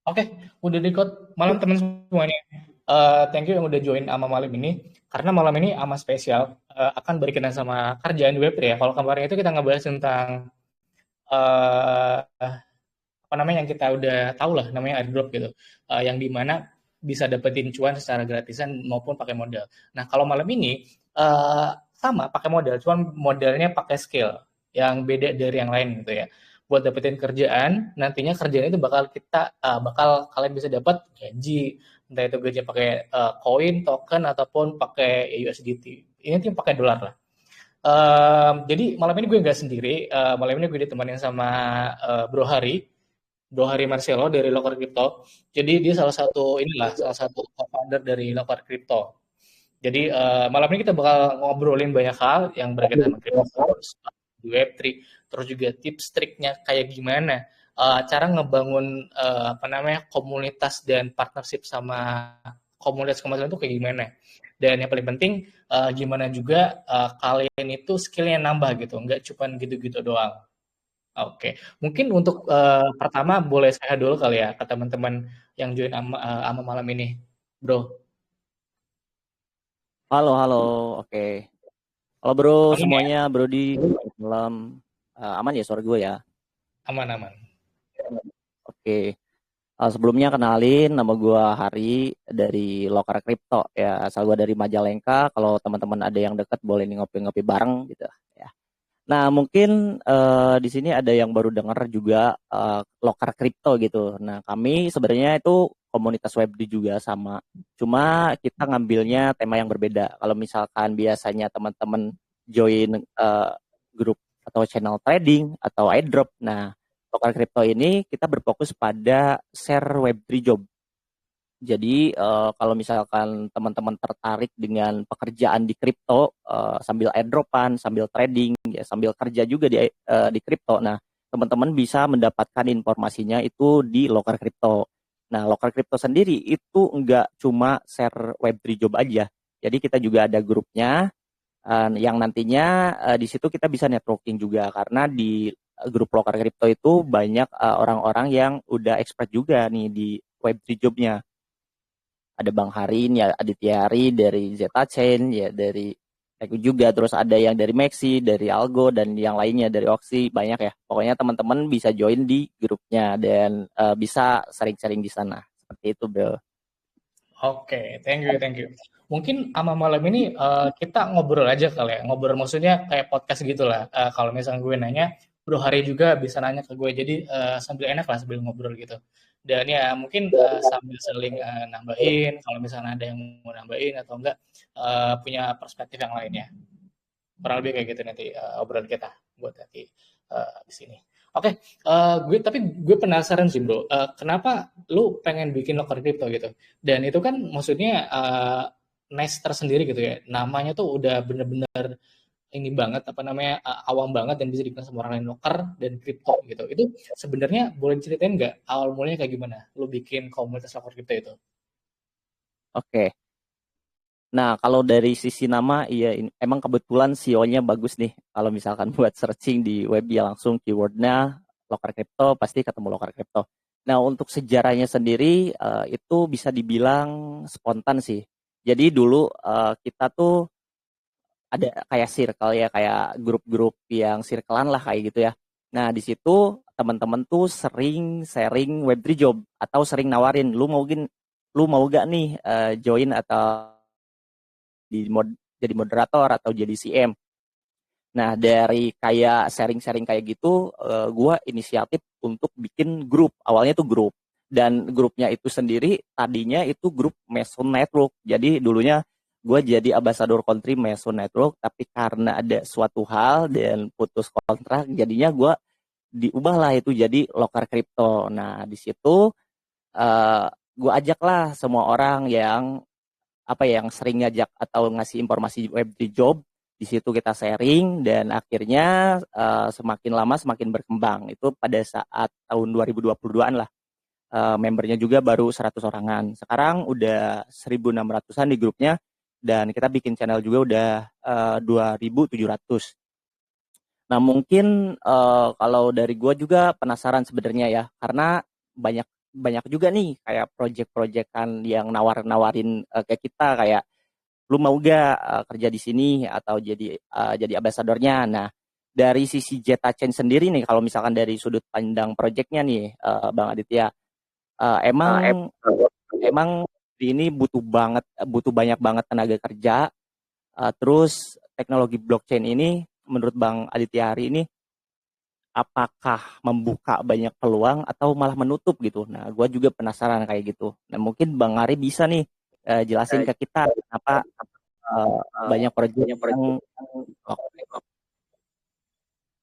Oke, udah record malam teman semuanya. Thank you yang udah join ama malam ini. Karena malam ini ama spesial akan berkenaan sama kerjaan Web3 ya. Kalau kemarin itu kita ngebahas tentang eh apa namanya yang kita udah tahu lah namanya airdrop gitu. Yang dimana bisa dapetin cuan secara gratisan maupun pakai modal. Nah, kalau malam ini sama pakai modal, cuman modalnya pakai skill yang beda dari yang lain gitu ya. Buat dapetin kerjaan, nantinya kerjaan itu bakal kalian bisa dapat gaji, entah itu gaji pakai koin, token ataupun pakai USDT. Ini tim pakai dolar lah. Jadi malam ini gue nggak sendiri, malam ini gue ditemenin sama Bro Hari. Bro Hari Marcelo dari Lokar Crypto. Jadi dia salah satu co-founder dari Lokar Crypto. Jadi malam ini kita bakal ngobrolin banyak hal yang berkaitan sama crypto, Web3, terus juga tips triknya kayak gimana, cara ngebangun apa namanya komunitas dan partnership sama komunitas-komunitas itu kayak gimana. Dan yang paling penting gimana juga kalian itu skillnya nambah gitu, nggak cuma gitu-gitu doang. Oke, mungkin untuk pertama boleh saya dulu kali ya ke teman-teman yang join ama malam ini, bro. Halo, halo. Oke. Halo bro Aman ya? semuanya, bro di malam. Aman ya suara gue ya? Aman, aman. Oke. Sebelumnya kenalin nama gue Hari dari Lokar Crypto ya. Asal gue dari Majalengka. Kalau teman-teman ada yang dekat boleh nih ngopi-ngopi bareng gitu ya. Nah, mungkin di sini ada yang baru dengar juga Lokar Crypto gitu. Nah, kami sebenarnya itu komunitas Web3 juga sama. Cuma kita ngambilnya tema yang berbeda. Kalau misalkan biasanya teman-teman join grup atau channel trading atau airdrop. Nah, Lokar Crypto ini kita berfokus pada share Web3 job. Jadi kalau misalkan teman-teman tertarik dengan pekerjaan di kripto sambil airdropan, sambil trading, ya sambil kerja juga di kripto. Nah, teman-teman bisa mendapatkan informasinya itu di Lokar Kripto. Nah, Lokar Kripto sendiri itu enggak cuma share Web3 job aja. Jadi kita juga ada grupnya yang nantinya di situ kita bisa networking juga karena di grup Lokar Kripto itu banyak orang-orang yang udah expert juga nih di Web3 jobnya. Ada Bang Harin ya, Aditya Hari dari Zeta Chain ya, dari aku juga, terus ada yang dari Maxi, dari Algo, dan yang lainnya dari Oxy, banyak ya. Pokoknya teman-teman bisa join di grupnya dan bisa sering-sering di sana seperti itu bro. Oke, thank you, thank you. Mungkin ama malam ini kita ngobrol aja kali ya. Ngobrol maksudnya kayak podcast gitu lah. Kalau misalnya gue nanya, Bro Hari juga bisa nanya ke gue. Jadi sambil enak lah sambil ngobrol gitu. Dan ya mungkin sambil saling nambahin. Kalau misalnya ada yang mau nambahin atau enggak punya perspektif yang lainnya. Kurang lebih kayak gitu nanti obrolan kita buat nanti di sini. Oke, gue penasaran sih bro, kenapa lu pengen bikin loker crypto gitu? Dan itu kan maksudnya niche tersendiri gitu ya, namanya tuh udah bener-bener ini banget apa namanya awam banget dan bisa dikenal sama orang lain loker dan crypto gitu. Itu sebenarnya boleh ceritain nggak awal mulanya kayak gimana? Lu bikin komunitas loker crypto itu? Oke. Nah, kalau dari sisi nama, iya emang kebetulan SEO-nya bagus nih. Kalau misalkan buat searching di web ya langsung keywordnya Lokar Crypto, pasti ketemu Lokar Crypto. Nah, untuk sejarahnya sendiri, itu bisa dibilang spontan sih. Jadi dulu kita tuh ada kayak circle ya, kayak grup-grup yang circlean lah kayak gitu ya. Nah, di situ teman-teman tuh sering sharing Web3 job atau sering nawarin, lu mau gak nih join atau jadi moderator atau jadi CM. Nah, dari kayak sharing-sharing kayak gitu, gue inisiatif untuk bikin grup. Awalnya tuh grup. Dan grupnya itu sendiri tadinya itu grup Mason Network. Jadi dulunya gue jadi ambasador country Mason Network, tapi karena ada suatu hal dan putus kontrak, jadinya gue diubah lah itu jadi Lokar Crypto. Nah, di situ gue ajak lah semua orang yang apa ya, yang sering ngajak atau ngasih informasi Web3 job. Di situ kita sharing dan akhirnya semakin lama semakin berkembang. Itu pada saat tahun 2022-an lah. Membernya juga baru 100 orangan. Sekarang udah 1.600-an di grupnya dan kita bikin channel juga udah 2.700. Nah, mungkin kalau dari gua juga penasaran sebenarnya ya, karena banyak banyak juga nih kayak project-projectan yang nawarin ke kita kayak lu mau gak kerja di sini atau jadi ambasadornya. Nah, dari sisi Zeta Chain sendiri nih, kalau misalkan dari sudut pandang projectnya nih, Bang Aditya, emang emang ini butuh banyak banget tenaga kerja. Terus teknologi blockchain ini, menurut Bang Aditya hari ini, apakah membuka banyak peluang atau malah menutup gitu? Nah, gue juga penasaran kayak gitu. Nah, mungkin Bang Ari bisa nih jelasin ke kita kenapa banyak proyek yang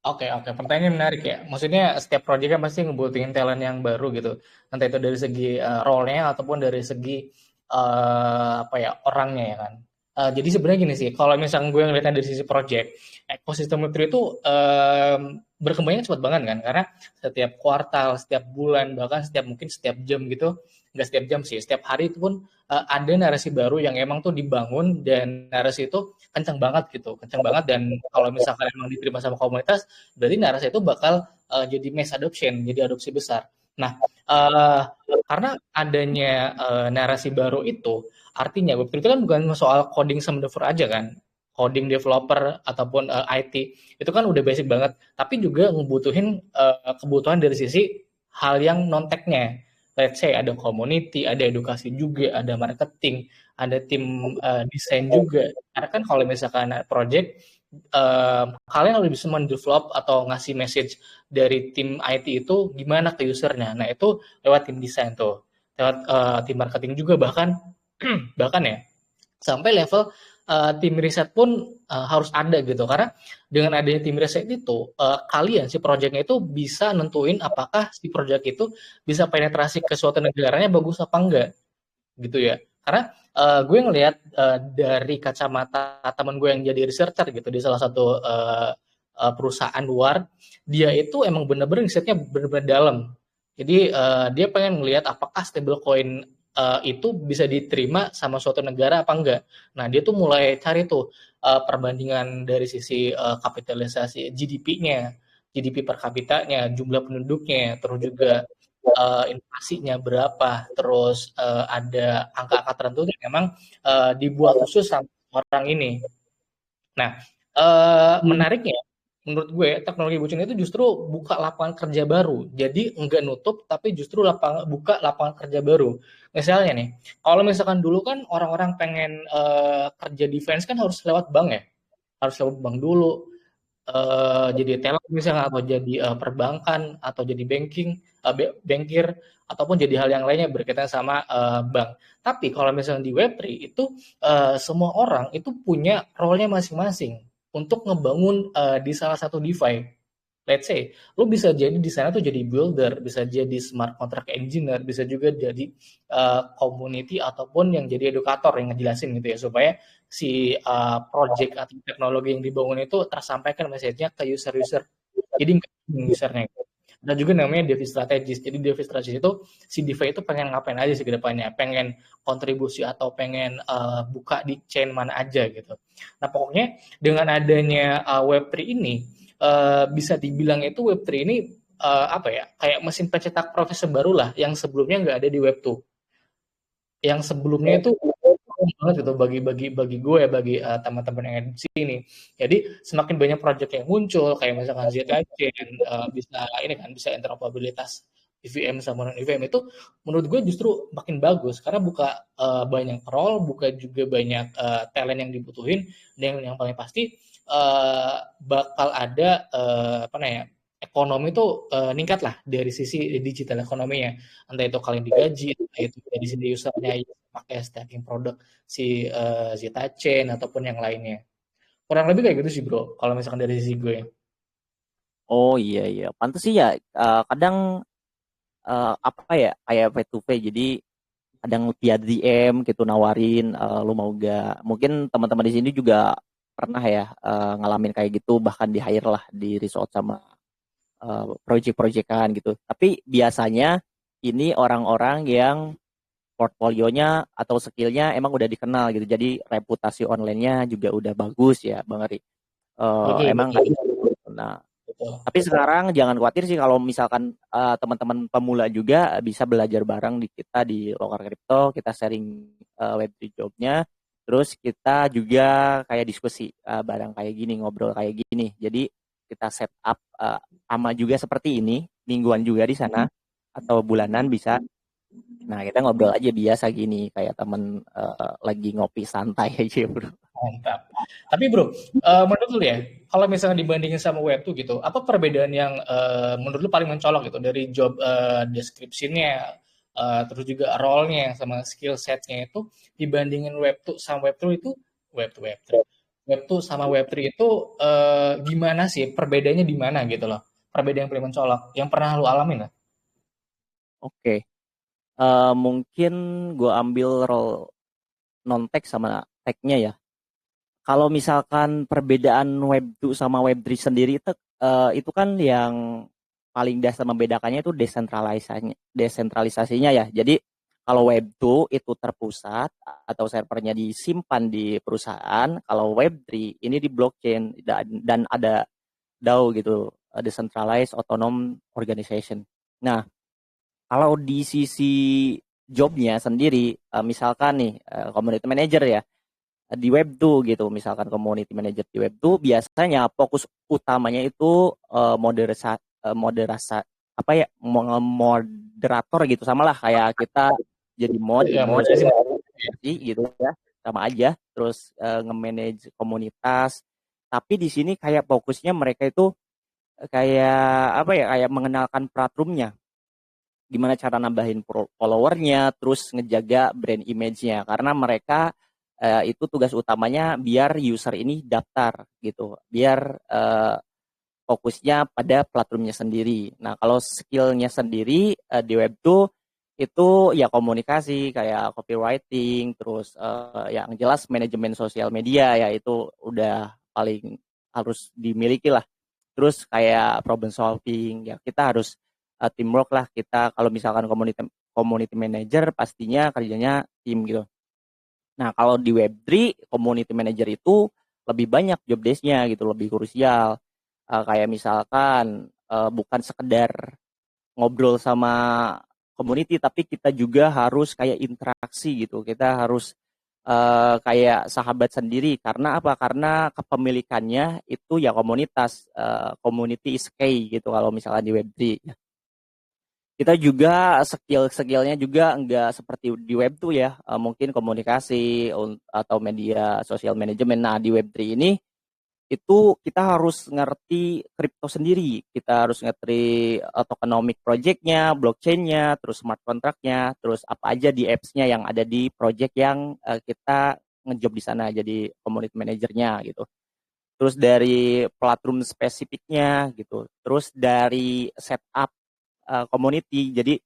Oke, oke. Pertanyaan menarik ya. Maksudnya setiap proyek kan pasti ngebutuhin talent yang baru gitu. Entah itu dari segi role-nya ataupun dari segi apa ya orangnya ya kan. Jadi sebenarnya gini sih, kalau misalnya gue ngeliatnya dari sisi project, ekosistem Web3 itu berkembangnya cepat banget kan, karena setiap kuartal, setiap bulan, bahkan mungkin setiap jam gitu, nggak setiap jam sih, setiap hari itu pun ada narasi baru yang emang tuh dibangun dan narasi itu kencang banget gitu, kencang banget dan kalau misalkan emang diterima sama komunitas, berarti narasi itu bakal jadi mass adoption, jadi adopsi besar. Nah, karena adanya narasi baru itu, artinya Web3 itu kan bukan soal coding sama developer aja kan, coding developer ataupun IT itu kan udah basic banget, tapi juga ngebutuhin kebutuhan dari sisi hal yang non technya. Let's say ada community, ada edukasi juga, ada marketing, ada tim desain juga. Karena kan kalau misalkan project kalian harus bisa mendevelop atau ngasih message dari tim IT itu gimana ke usernya. Nah itu lewat tim desain tuh, lewat tim marketing juga bahkan bahkan ya sampai level tim riset pun harus ada gitu karena dengan adanya tim riset itu kalian si projectnya itu bisa nentuin apakah si project itu bisa penetrasi ke suatu negaranya bagus apa enggak gitu ya. Karena gue ngelihat dari kacamata teman gue yang jadi researcher gitu di salah satu perusahaan luar, dia itu emang bener-bener risetnya bener-bener dalam. Jadi dia pengen ngelihat apakah stablecoin itu bisa diterima sama suatu negara apa enggak. Nah dia tuh mulai cari tuh perbandingan dari sisi kapitalisasi GDP-nya, GDP per kapitanya, jumlah penduduknya, terus juga inflasinya berapa, terus ada angka-angka tertentu yang memang dibuat khusus sama orang ini. Nah, menariknya menurut gue teknologi blockchain itu justru buka lapangan kerja baru. Jadi enggak nutup tapi justru buka lapangan kerja baru. Misalnya nih, kalau misalkan dulu kan orang-orang pengen kerja defense kan harus lewat bank ya. Harus lewat bank dulu, jadi teller misalnya atau jadi perbankan atau jadi bankir ataupun jadi hal yang lainnya berkaitan sama bank. Tapi kalau misalnya di Web3 itu semua orang itu punya role-nya masing-masing untuk ngebangun di salah satu DeFi. Let's say, lu bisa jadi di sana tuh jadi builder, bisa jadi smart contract engineer, bisa juga jadi community ataupun yang jadi edukator yang ngejelasin gitu ya supaya si project atau teknologi yang dibangun itu tersampaikan message-nya ke user-user. Jadi nggak usernya. Ada juga namanya DeFi strategis. Jadi DeFi strategis itu si DeFi itu pengen ngapain aja sih ke depannya, pengen kontribusi atau pengen buka di chain mana aja gitu. Nah pokoknya dengan adanya Web3 ini bisa dibilang itu Web3 ini apa ya kayak mesin pencetak proses baru lah yang sebelumnya nggak ada di Web2. Yang sebelumnya itu banget gitu bagi gue ya bagi teman-teman yang ada di sini. Jadi semakin banyak project yang muncul kayak misalkan ZK-Chain bisa ini kan bisa interoperabilitas EVM sama non EVM itu menurut gue justru makin bagus karena buka banyak role, buka juga banyak talent yang dibutuhin dan yang paling pasti bakal ada apa namanya ekonomi itu meningkat lah dari sisi digital ekonominya entah itu kalian digaji entah itu dari sisi usernya pakai staking produk si Zeta Chain ataupun yang lainnya. Kurang lebih kayak gitu sih bro, kalau misalkan dari sisi gue. oh iya iya, pantas sih ya. Kadang apa ya kayak pay to pay, jadi kadang via DM gitu nawarin lu mau gak. Mungkin teman-teman di sini juga pernah ya ngalamin kayak gitu, bahkan di hire lah di resort sama project-projectan gitu. Tapi biasanya ini orang-orang yang portfolionya atau skillnya emang udah dikenal gitu. Jadi reputasi online-nya juga udah bagus ya, Bang Ari. Betul Emang betul. kayak gitu. Nah, betul. Tapi sekarang jangan khawatir sih kalau misalkan teman-teman pemula juga bisa belajar bareng di kita di Lokar Crypto, kita sharing Web3 jobnya, terus kita juga kayak diskusi bareng kayak gini, ngobrol kayak gini. Jadi kita set up sama juga seperti ini, mingguan juga di sana atau bulanan bisa. Nah, kita ngobrol aja biasa gini kayak temen lagi ngopi santai aja, Bro. Mantap. Tapi bro, menurut lu ya, kalau misalnya dibandingin sama web tuh gitu, apa perbedaan yang menurut lu paling mencolok gitu dari job description-nya, terus juga role-nya sama skill set-nya itu dibandingin web tuh sama web tuh itu web 3. Web tuh sama web 3 itu gimana sih? Perbedaannya di mana gitu loh? Perbedaan yang paling mencolok yang pernah lu alamin lah. Oke. Mungkin gue ambil role non-tech sama tech-nya ya. Kalau misalkan perbedaan Web2 sama Web3 sendiri itu kan yang paling dasar membedakannya itu desentralisasinya ya. Jadi kalau Web2 itu terpusat atau servernya disimpan di perusahaan, kalau Web3 ini di blockchain dan ada DAO gitu, decentralized autonomous organization. Nah, kalau di sisi jobnya sendiri, misalkan nih community manager ya, di Web2 gitu, misalkan community manager di Web2 biasanya fokus utamanya itu moderasa apa ya, moderator gitu, sama lah kayak kita jadi mod, Ya, terus moderasi. gitu ya, sama aja, terus nge-manage komunitas. Tapi di sini kayak fokusnya mereka itu kayak apa ya, kayak mengenalkan platformnya, gimana cara nambahin followernya, terus ngejaga brand image-nya, karena mereka itu tugas utamanya biar user ini daftar gitu, biar fokusnya pada platformnya sendiri. Nah, kalau skillnya sendiri di Web2 itu ya komunikasi kayak copywriting, terus yang jelas manajemen sosial media ya itu udah paling harus dimiliki lah. Terus kayak problem solving ya kita harus teamwork lah, kita kalau misalkan community manager pastinya kerjanya tim gitu. Nah, kalau di Web3 community manager itu lebih banyak job desk-nya gitu, lebih krusial. Kayak misalkan bukan sekedar ngobrol sama community, tapi kita juga harus kayak interaksi gitu. Kita harus kayak sahabat sendiri. Karena apa? Karena kepemilikannya itu ya komunitas, community is key gitu kalau misalkan di Web3. Kita juga skill-skillnya juga enggak seperti di web tuh ya, mungkin komunikasi atau media sosial manajemen. Nah, di web 3 ini itu kita harus ngerti kripto sendiri, kita harus ngerti tokenomic project-nya, blockchain-nya, terus smart contract-nya, terus apa aja di apps-nya yang ada di project yang kita ngejob di sana jadi community manajernya gitu. Terus dari platform spesifiknya gitu, terus dari setup community. Jadi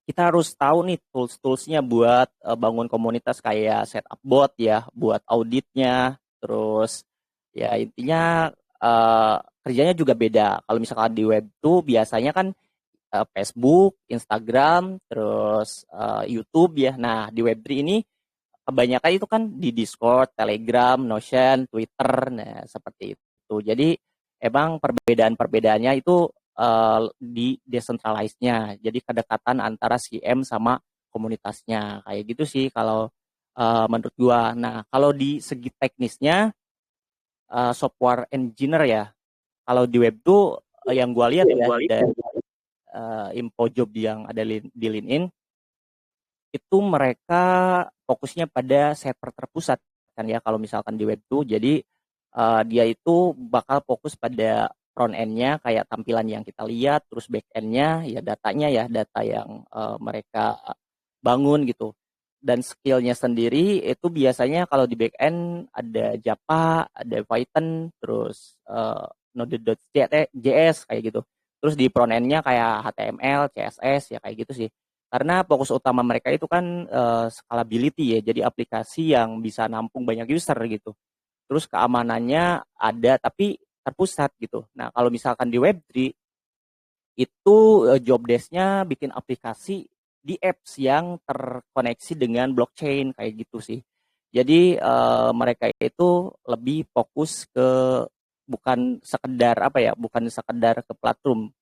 kita harus tahu nih tools-toolsnya buat bangun komunitas kayak setup bot ya, buat auditnya, terus ya intinya kerjanya juga beda. Kalau misalkan di web tuh biasanya kan Facebook, Instagram, terus YouTube ya. Nah, di web 3 ini kebanyakan itu kan di Discord, Telegram, Notion, Twitter, nah seperti itu. Jadi emang perbedaan-perbedaannya itu di decentralized-nya. Jadi kedekatan antara CM sama komunitasnya. Kayak gitu sih kalau menurut gua. Nah, kalau di segi teknisnya software engineer ya. Kalau di web tuh yang gua lihat ya dari info job yang ada di LinkedIn itu mereka fokusnya pada server terpusat kan ya kalau misalkan di web tuh. Jadi dia itu bakal fokus pada front end-nya kayak tampilan yang kita lihat, terus back end-nya ya datanya ya data yang mereka bangun gitu. Dan skill-nya sendiri itu biasanya kalau di back end ada Java, ada Python, terus Node.js kayak gitu. Terus di front end-nya kayak HTML, CSS ya kayak gitu sih. Karena fokus utama mereka itu kan scalability ya, jadi aplikasi yang bisa nampung banyak user gitu. Terus keamanannya ada tapi terpusat gitu. Nah, kalau misalkan di Web3 itu job desk-nya bikin aplikasi di apps yang terkoneksi dengan blockchain kayak gitu sih. Jadi mereka itu lebih fokus ke bukan sekedar apa ya, bukan sekedar ke platform,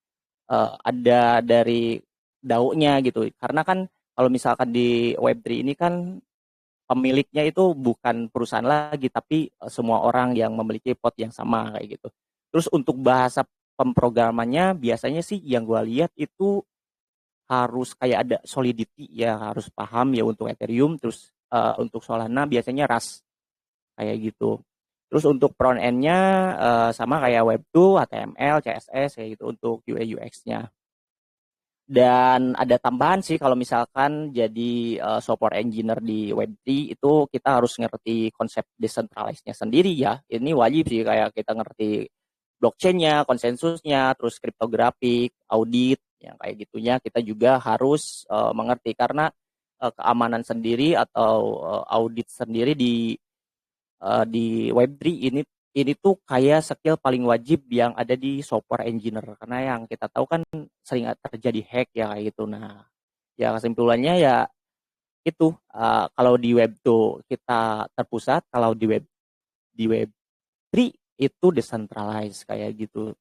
ada dari DAO-nya gitu. Karena kan kalau misalkan di Web3 ini kan pemiliknya itu bukan perusahaan lagi, tapi semua orang yang memiliki pot yang sama kayak gitu. Terus untuk bahasa pemrogramannya biasanya sih yang gue lihat itu harus kayak ada solidity ya, harus paham ya untuk Ethereum. Terus untuk Solana biasanya Rust kayak gitu. Terus untuk front end-nya sama kayak Web2, HTML, CSS kayak gitu untuk UI UX-nya. Dan ada tambahan sih kalau misalkan jadi software engineer di Web3 itu kita harus ngerti konsep decentralized-nya sendiri ya. Ini wajib sih kayak kita ngerti blockchain-nya, konsensusnya, terus kriptografik, audit, yang kayak gitunya kita juga harus mengerti karena keamanan sendiri atau audit sendiri di Web3 ini tuh kayak skill paling wajib yang ada di software engineer karena yang kita tahu kan sering terjadi hack ya kayak gitu. Nah, ya kesimpulannya ya itu kalau di web tuh kita terpusat, kalau di web 3 itu decentralized kayak gitu.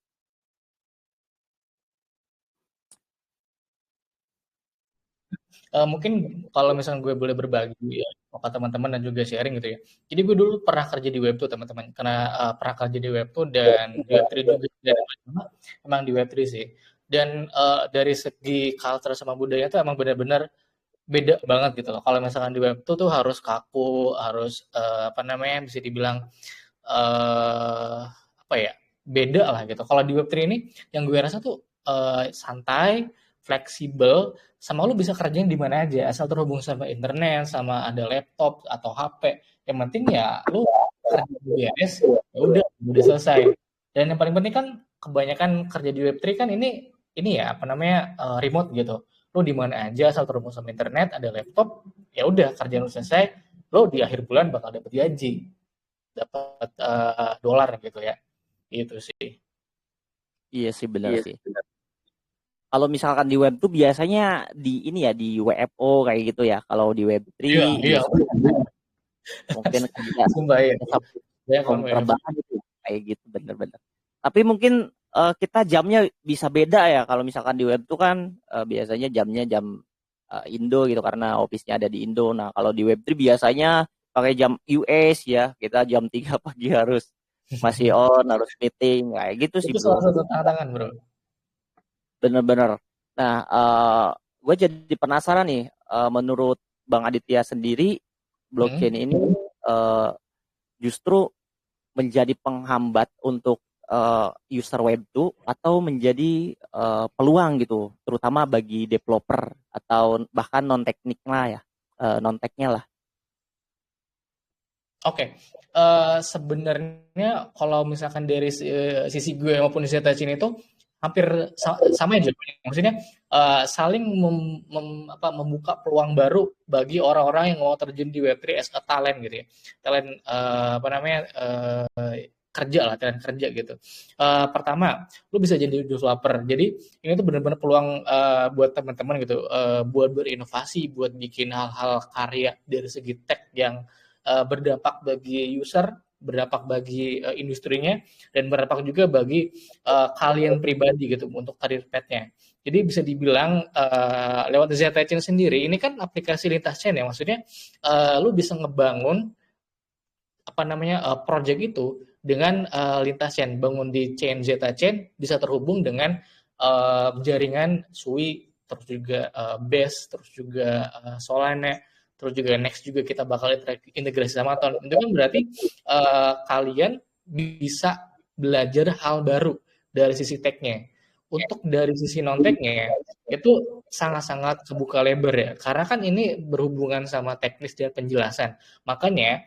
Mungkin kalau misalnya gue boleh berbagi ya ke teman-teman dan juga sharing gitu ya. Jadi gue dulu pernah kerja di web tuh teman-teman, karena pernah kerja di web tuh dan di web 3 juga dan emang di web 3 sih. Dan dari segi culture sama budaya tuh emang benar-benar beda banget gitu loh. Kalau misalkan di web tuh harus kaku, harus apa namanya bisa dibilang apa ya, beda lah gitu. Kalau di Web3 ini yang gue rasa tuh santai, fleksibel, sama lu bisa kerjain di mana aja asal terhubung sama internet, sama ada laptop atau HP. Yang penting ya lu kerja di beres, ya udah selesai. Dan yang paling penting kan kebanyakan kerja di Web3 kan ini ya apa namanya remote gitu. Lu di mana aja asal terhubung sama internet, ada laptop, ya udah kerjaan lu selesai, lu di akhir bulan bakal dapat gaji, dapat dolar gitu ya. Gitu sih. Iya sih benar sih. Kalau misalkan di web tuh biasanya di ini ya di WFO kayak gitu ya. Kalau di Iya, Web3 iya. biasanya mungkin kayak Sumpah ya. Banyak tahun on WFO. terbahan gitu kayak gitu bener-bener. Tapi mungkin kita jamnya bisa beda ya kalau misalkan di web tuh kan biasanya jamnya jam Indo gitu karena office-nya ada di Indo. Nah, kalau di web 3 biasanya pakai jam US ya. Kita jam 3 pagi harus masih on, harus meeting kayak gitu sih, Itu salah Bro. satu tantangan, Bro. Bener-bener. Nah, gue jadi penasaran nih menurut Bang Aditya sendiri blockchain Hmm. ini eh, justru menjadi penghambat untuk user web itu atau menjadi peluang gitu, terutama bagi developer atau bahkan non teknik lah ya, non teknya lah. Oke, sebenarnya kalau misalkan dari sisi gue maupun sisi Tachin itu hampir sama aja. Maksudnya saling membuka peluang baru bagi orang-orang yang mau terjun di Web3 as a talent gitu ya. Talent apa namanya kerja lah, talent kerja gitu. Pertama, lu bisa jadi developer. Jadi ini tuh benar-benar peluang buat teman-teman gitu, buat berinovasi, buat bikin hal-hal karya dari segi tech yang berdampak bagi user, berdampak bagi industrinya, dan berdampak juga bagi kalian pribadi gitu untuk karir petnya. Jadi bisa dibilang lewat Zeta Chain sendiri, ini kan aplikasi lintas chain ya, maksudnya lu bisa ngebangun apa namanya project itu dengan lintas chain, bangun di chain Zeta Chain bisa terhubung dengan jaringan Sui, terus juga Base, terus juga Solana, terus juga Next juga kita bakal integrasi sama Ton. Itu kan berarti kalian bisa belajar hal baru dari sisi tech-nya. Untuk dari sisi non-tech-nya itu sangat-sangat kebuka lebar ya, karena kan ini berhubungan sama teknis dan penjelasan. Makanya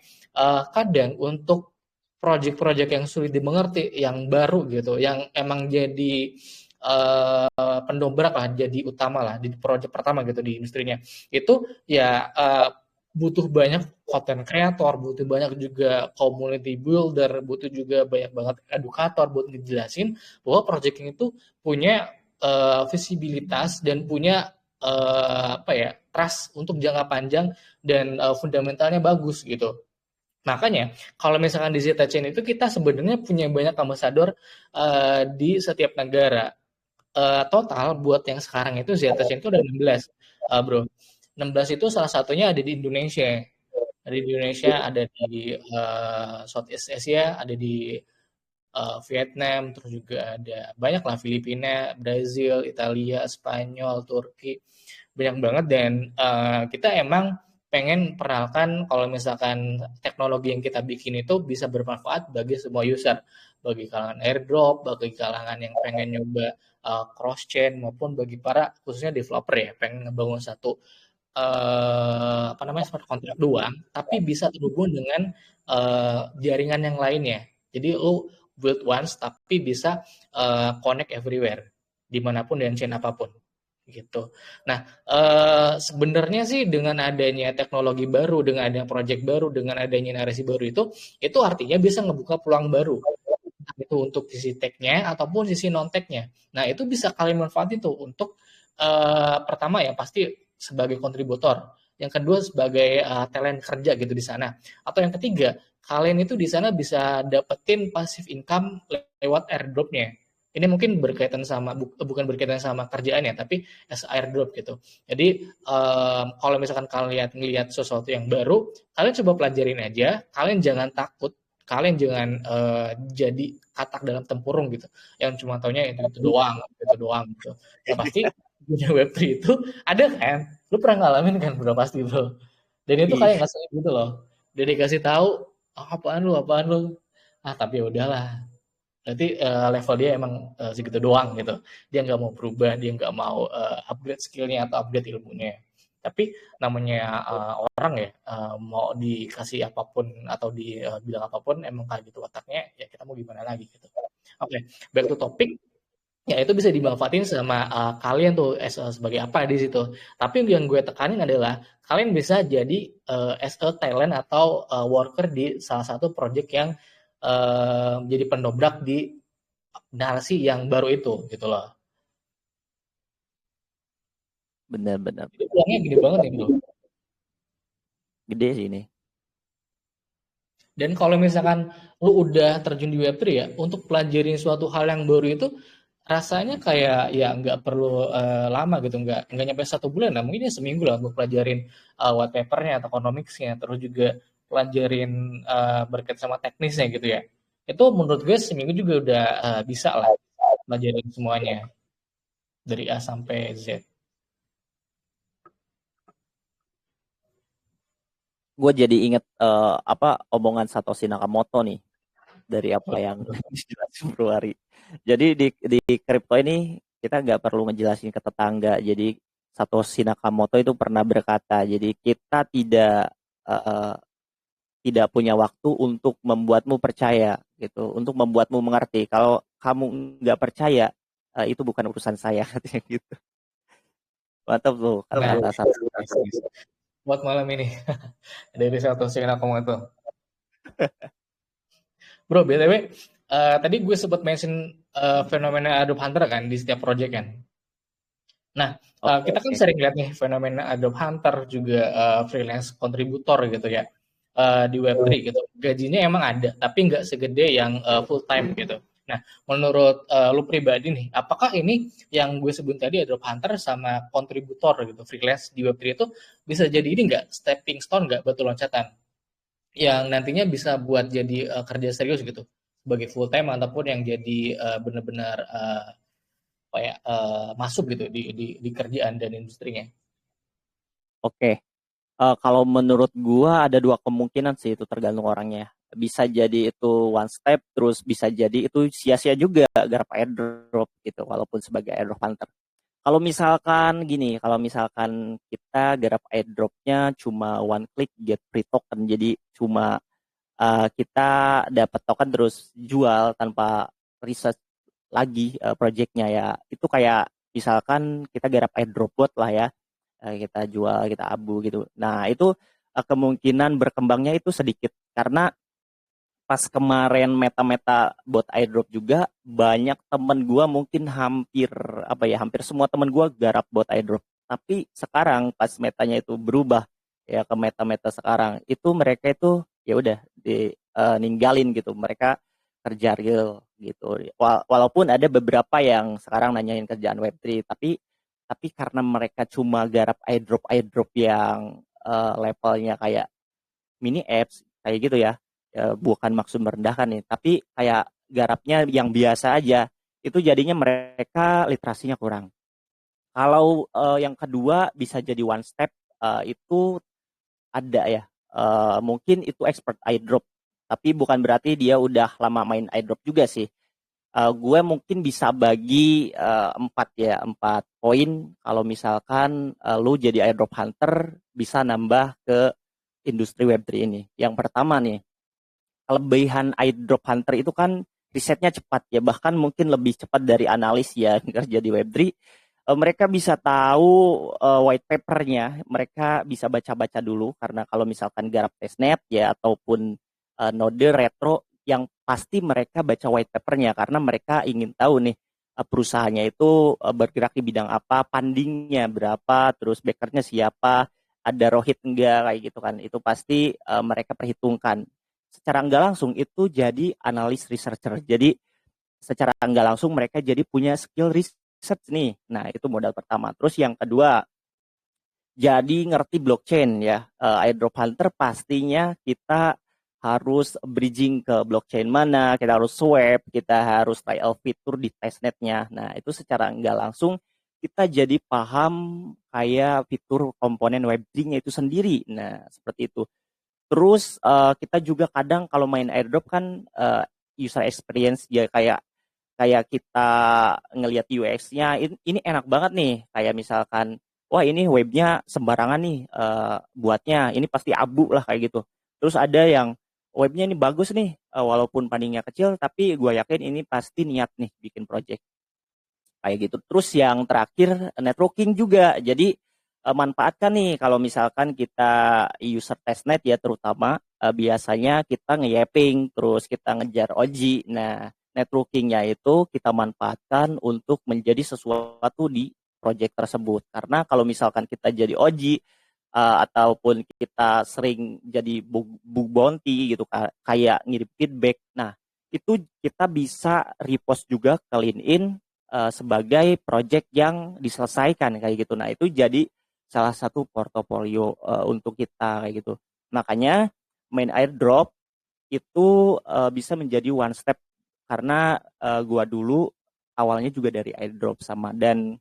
kadang untuk project-project yang sulit dimengerti, yang baru gitu, yang emang jadi pendobrak lah, jadi utama lah di project pertama gitu di industrinya. Itu ya butuh banyak content creator, butuh banyak juga community builder, butuh juga banyak banget edukator buat ngejelasin bahwa project itu punya visibilitas dan punya apa ya trust untuk jangka panjang dan fundamentalnya bagus gitu. Makanya kalau misalkan di Zeta Chain itu kita sebenarnya punya banyak ambasador di setiap negara. Total buat yang sekarang itu Zeta Chain itu ada 16, Bro. 16 itu salah satunya ada di Indonesia. Ada di Indonesia, ada di Southeast Asia, ada di Vietnam, terus juga ada banyak lah Filipina, Brazil, Italia, Spanyol, Turki, banyak banget. Dan kita emang pengen perkenalkan kalau misalkan teknologi yang kita bikin itu bisa bermanfaat bagi semua user, bagi kalangan airdrop, bagi kalangan yang pengen nyoba cross chain, maupun bagi para khususnya developer ya pengen ngebangun satu apa namanya smart contract doang, tapi bisa terhubung dengan jaringan yang lainnya. Jadi lu build once tapi bisa connect everywhere, dimanapun dan chain apapun gitu. Nah, sebenarnya sih dengan adanya teknologi baru, dengan adanya project baru, dengan adanya narasi baru itu artinya bisa ngebuka peluang baru. Entah itu untuk sisi tech-nya ataupun sisi non-tech-nya. Nah, itu bisa kalian manfaatin tuh untuk pertama ya pasti sebagai kontributor. Yang kedua sebagai talent kerja gitu di sana. Atau yang ketiga, kalian itu di sana bisa dapetin passive income lewat airdrop-nya. Ini mungkin berkaitan sama bukan berkaitan sama kerjaan ya, tapi as airdrop gitu. Jadi kalau misalkan kalian ngelihat sesuatu yang baru, kalian coba pelajarin aja. Kalian jangan takut, kalian jangan jadi katak dalam tempurung gitu. Yang cuma taunya itu doang, itu doang gitu. Ya pasti dunia Web3 itu ada kan? Lu pernah ngalamin kan bro pasti bro. Dan itu kayak Iya. nggak sih gitu loh. Dia dikasih tahu, "Ah, apaan lu. Ah tapi ya udahlah. Berarti level dia emang segitu doang gitu. Dia nggak mau berubah, dia nggak mau upgrade skillnya atau upgrade ilmunya. Tapi namanya orang ya, mau dikasih apapun atau dibilang apapun, emang kayak gitu otaknya, ya kita mau gimana lagi gitu. Oke, back to topic. Ya itu bisa dimanfaatin sama kalian tuh sebagai apa di situ. Tapi yang gue tekanin adalah kalian bisa jadi as a talent atau worker di salah satu project yang jadi pendobrak di narasi yang baru itu gitu loh. Benar-benar Itu peluangnya gede banget nih bro. gede sih ini. Dan kalau misalkan lu udah terjun di Web3 ya, untuk pelajarin suatu hal yang baru itu rasanya kayak ya nggak perlu lama gitu, nggak nyampe 1 bulan lah, mungkin ya seminggu lah untuk pelajarin white papernya atau economicsnya, terus juga pelajarin berkaitan sama teknisnya gitu ya. Itu menurut gue seminggu juga udah bisa lah pelajarin semuanya dari A sampai Z. Gue jadi inget apa omongan Satoshi Nakamoto nih dari apa yang dijelasin Bro Ari. Jadi di kripto ini kita nggak perlu ngejelasin ke tetangga. Jadi Satoshi Nakamoto itu pernah berkata, jadi kita eh, tidak punya waktu untuk membuatmu percaya gitu, untuk membuatmu mengerti. Kalau kamu nggak percaya, itu bukan urusan saya katanya gitu. Mantap tuh Nah, kata-kata Satoshi. buat malam ini dari Satoshi Nakamoto. Bro, BTW, tadi gue sempat mention fenomena Adobe Hunter kan di setiap project kan. Nah, Oke, kita kan oke. sering lihat nih fenomena Adobe Hunter juga freelance kontributor gitu ya di Web3 gitu. Gajinya emang ada, tapi nggak segede yang full time gitu. Nah, menurut lu pribadi nih, apakah ini yang gue sebut tadi Adobe Hunter sama kontributor gitu, freelance di Web3 itu bisa jadi ini nggak stepping stone nggak batu loncatan yang nantinya bisa buat jadi kerja serius gitu sebagai full time ataupun yang jadi benar-benar kayak masuk gitu di kerjaan dan industrinya. Oke. Kalau menurut gua ada dua kemungkinan sih, itu tergantung orangnya. Bisa jadi itu one step, terus bisa jadi itu sia-sia juga garap airdrop gitu, walaupun sebagai airdrop hunter. Kalau misalkan gini, kalau misalkan kita garap airdropnya cuma one click get free token, jadi cuma kita dapat token terus jual tanpa research lagi projectnya ya. Itu kayak misalkan kita garap airdrop bot lah ya, kita jual, kita abu gitu. Nah itu kemungkinan berkembangnya itu sedikit karena pas kemarin meta-meta bot airdrop juga banyak temen gua, mungkin hampir apa ya, hampir semua temen gua garap bot airdrop. Tapi sekarang pas metanya itu berubah ya ke meta-meta sekarang, itu mereka itu ya udah ninggalin gitu, mereka kerja real gitu. Walaupun ada beberapa yang sekarang nanyain kerjaan Web3, tapi karena mereka cuma garap airdrop yang levelnya kayak mini apps kayak gitu ya, bukan maksud merendahkan nih, tapi kayak garapnya yang biasa aja, itu jadinya mereka literasinya kurang. Kalau yang kedua bisa jadi one step, itu ada ya, mungkin itu expert airdrop, tapi bukan berarti dia udah lama main airdrop juga sih. Gue mungkin bisa bagi empat poin kalau misalkan lu jadi airdrop hunter bisa nambah ke industri Web3 ini. Yang pertama nih, kelebihan airdrop hunter itu kan risetnya cepat ya, bahkan mungkin lebih cepat dari analis ya kerja di Web3. Mereka bisa tahu white papernya, mereka bisa baca-baca dulu, karena kalau misalkan garap testnet ya ataupun node retro, yang pasti mereka baca white papernya karena mereka ingin tahu nih perusahaannya itu bergerak di bidang apa, fundingnya berapa, terus backernya siapa, ada Rohit enggak, kayak gitu kan. Itu pasti mereka perhitungkan. Secara nggak langsung itu jadi analis researcher. Jadi secara nggak langsung mereka jadi punya skill research nih. Nah, itu modal pertama. Terus yang kedua, jadi ngerti blockchain ya. Airdrop hunter pastinya kita harus bridging ke blockchain mana, kita harus swap, kita harus trial fitur di testnetnya. Nah, itu secara nggak langsung kita jadi paham kayak fitur komponen Web3-nya itu sendiri. Nah, seperti itu. Terus kita juga kadang kalau main airdrop kan user experience ya, kayak kayak kita ngelihat UX-nya ini enak banget nih, kayak misalkan wah ini webnya sembarangan nih buatnya, ini pasti abu lah kayak gitu. Terus ada yang webnya ini bagus nih, walaupun fundingnya kecil tapi gue yakin ini pasti niat nih bikin project kayak gitu. Terus yang terakhir networking juga. Jadi manfaatkan nih kalau misalkan kita user testnet ya, terutama biasanya kita nge-yapping terus kita ngejar OG. Nah, networkingnya itu kita manfaatkan untuk menjadi sesuatu di project tersebut. Karena kalau misalkan kita jadi OG ataupun kita sering jadi bug bounty gitu, kayak ngirim feedback. Nah, itu kita bisa repost juga ke LinkedIn sebagai project yang diselesaikan kayak gitu. Nah, itu jadi salah satu portofolio untuk kita kayak gitu. Makanya main airdrop itu bisa menjadi one step, karena gua dulu awalnya juga dari airdrop sama, dan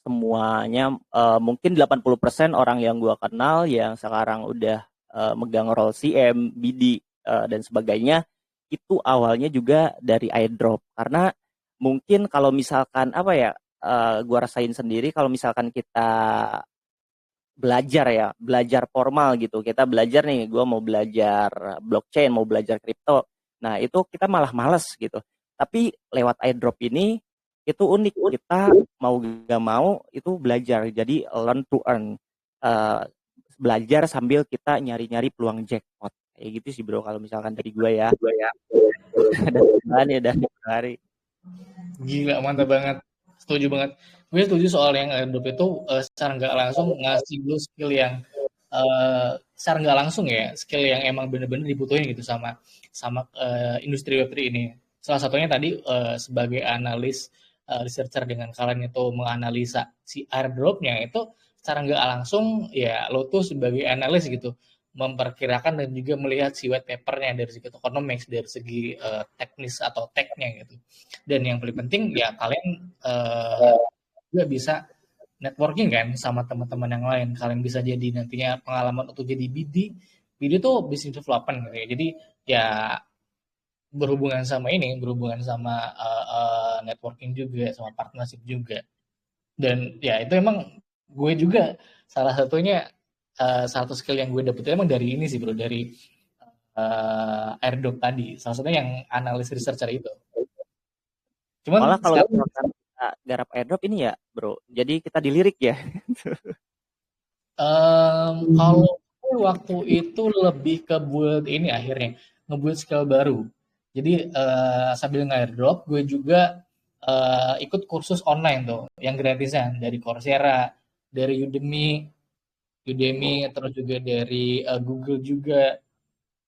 semuanya mungkin 80% orang yang gua kenal yang sekarang udah megang role CM, BD dan sebagainya, itu awalnya juga dari airdrop. Karena mungkin kalau misalkan apa ya, gua rasain sendiri kalau misalkan kita belajar ya, belajar formal gitu. Kita belajar nih, gue mau belajar blockchain, mau belajar kripto. Nah, itu kita malah males gitu. Tapi lewat airdrop ini, itu unik. Kita mau gak mau itu belajar. Jadi learn to earn. Eh, Belajar sambil kita nyari-nyari peluang jackpot. Kayak gitu sih bro, kalau misalkan dari gue ya. Ada tambahan ya dari hari. Gila, mantap banget. Setuju banget. Gue setuju soal yang airdrop itu secara nggak langsung ngasih lu skill yang secara nggak langsung ya, skill yang emang bener-bener dibutuhin gitu sama sama industri Web3 ini. Salah satunya tadi sebagai analis researcher dengan kalian itu menganalisa si airdropnya itu secara nggak langsung ya lo tuh sebagai analis gitu memperkirakan dan juga melihat si white papernya dari segi economics, dari segi teknis atau tech-nya gitu. Dan yang paling penting ya kalian juga bisa networking kan sama teman-teman yang lain. Kalian bisa jadi nantinya pengalaman untuk jadi BD. BD itu business development gitu ya. Jadi ya berhubungan sama ini, berhubungan sama networking juga, sama partnership juga. Dan ya itu emang gue juga salah satunya satu skill yang gue dapetin emang dari ini sih bro, dari airdrop tadi. Salah satunya yang analis researcher itu. Malah Cuman kalau sekarang misalkan kita garap airdrop ini ya bro, jadi kita dilirik ya. Kalau waktu itu lebih ke build ini akhirnya, nge-build skill baru. Jadi sambil nge-airdrop, gue juga ikut kursus online tuh, yang gratisan dari Coursera, dari Udemy, terus juga dari Google juga.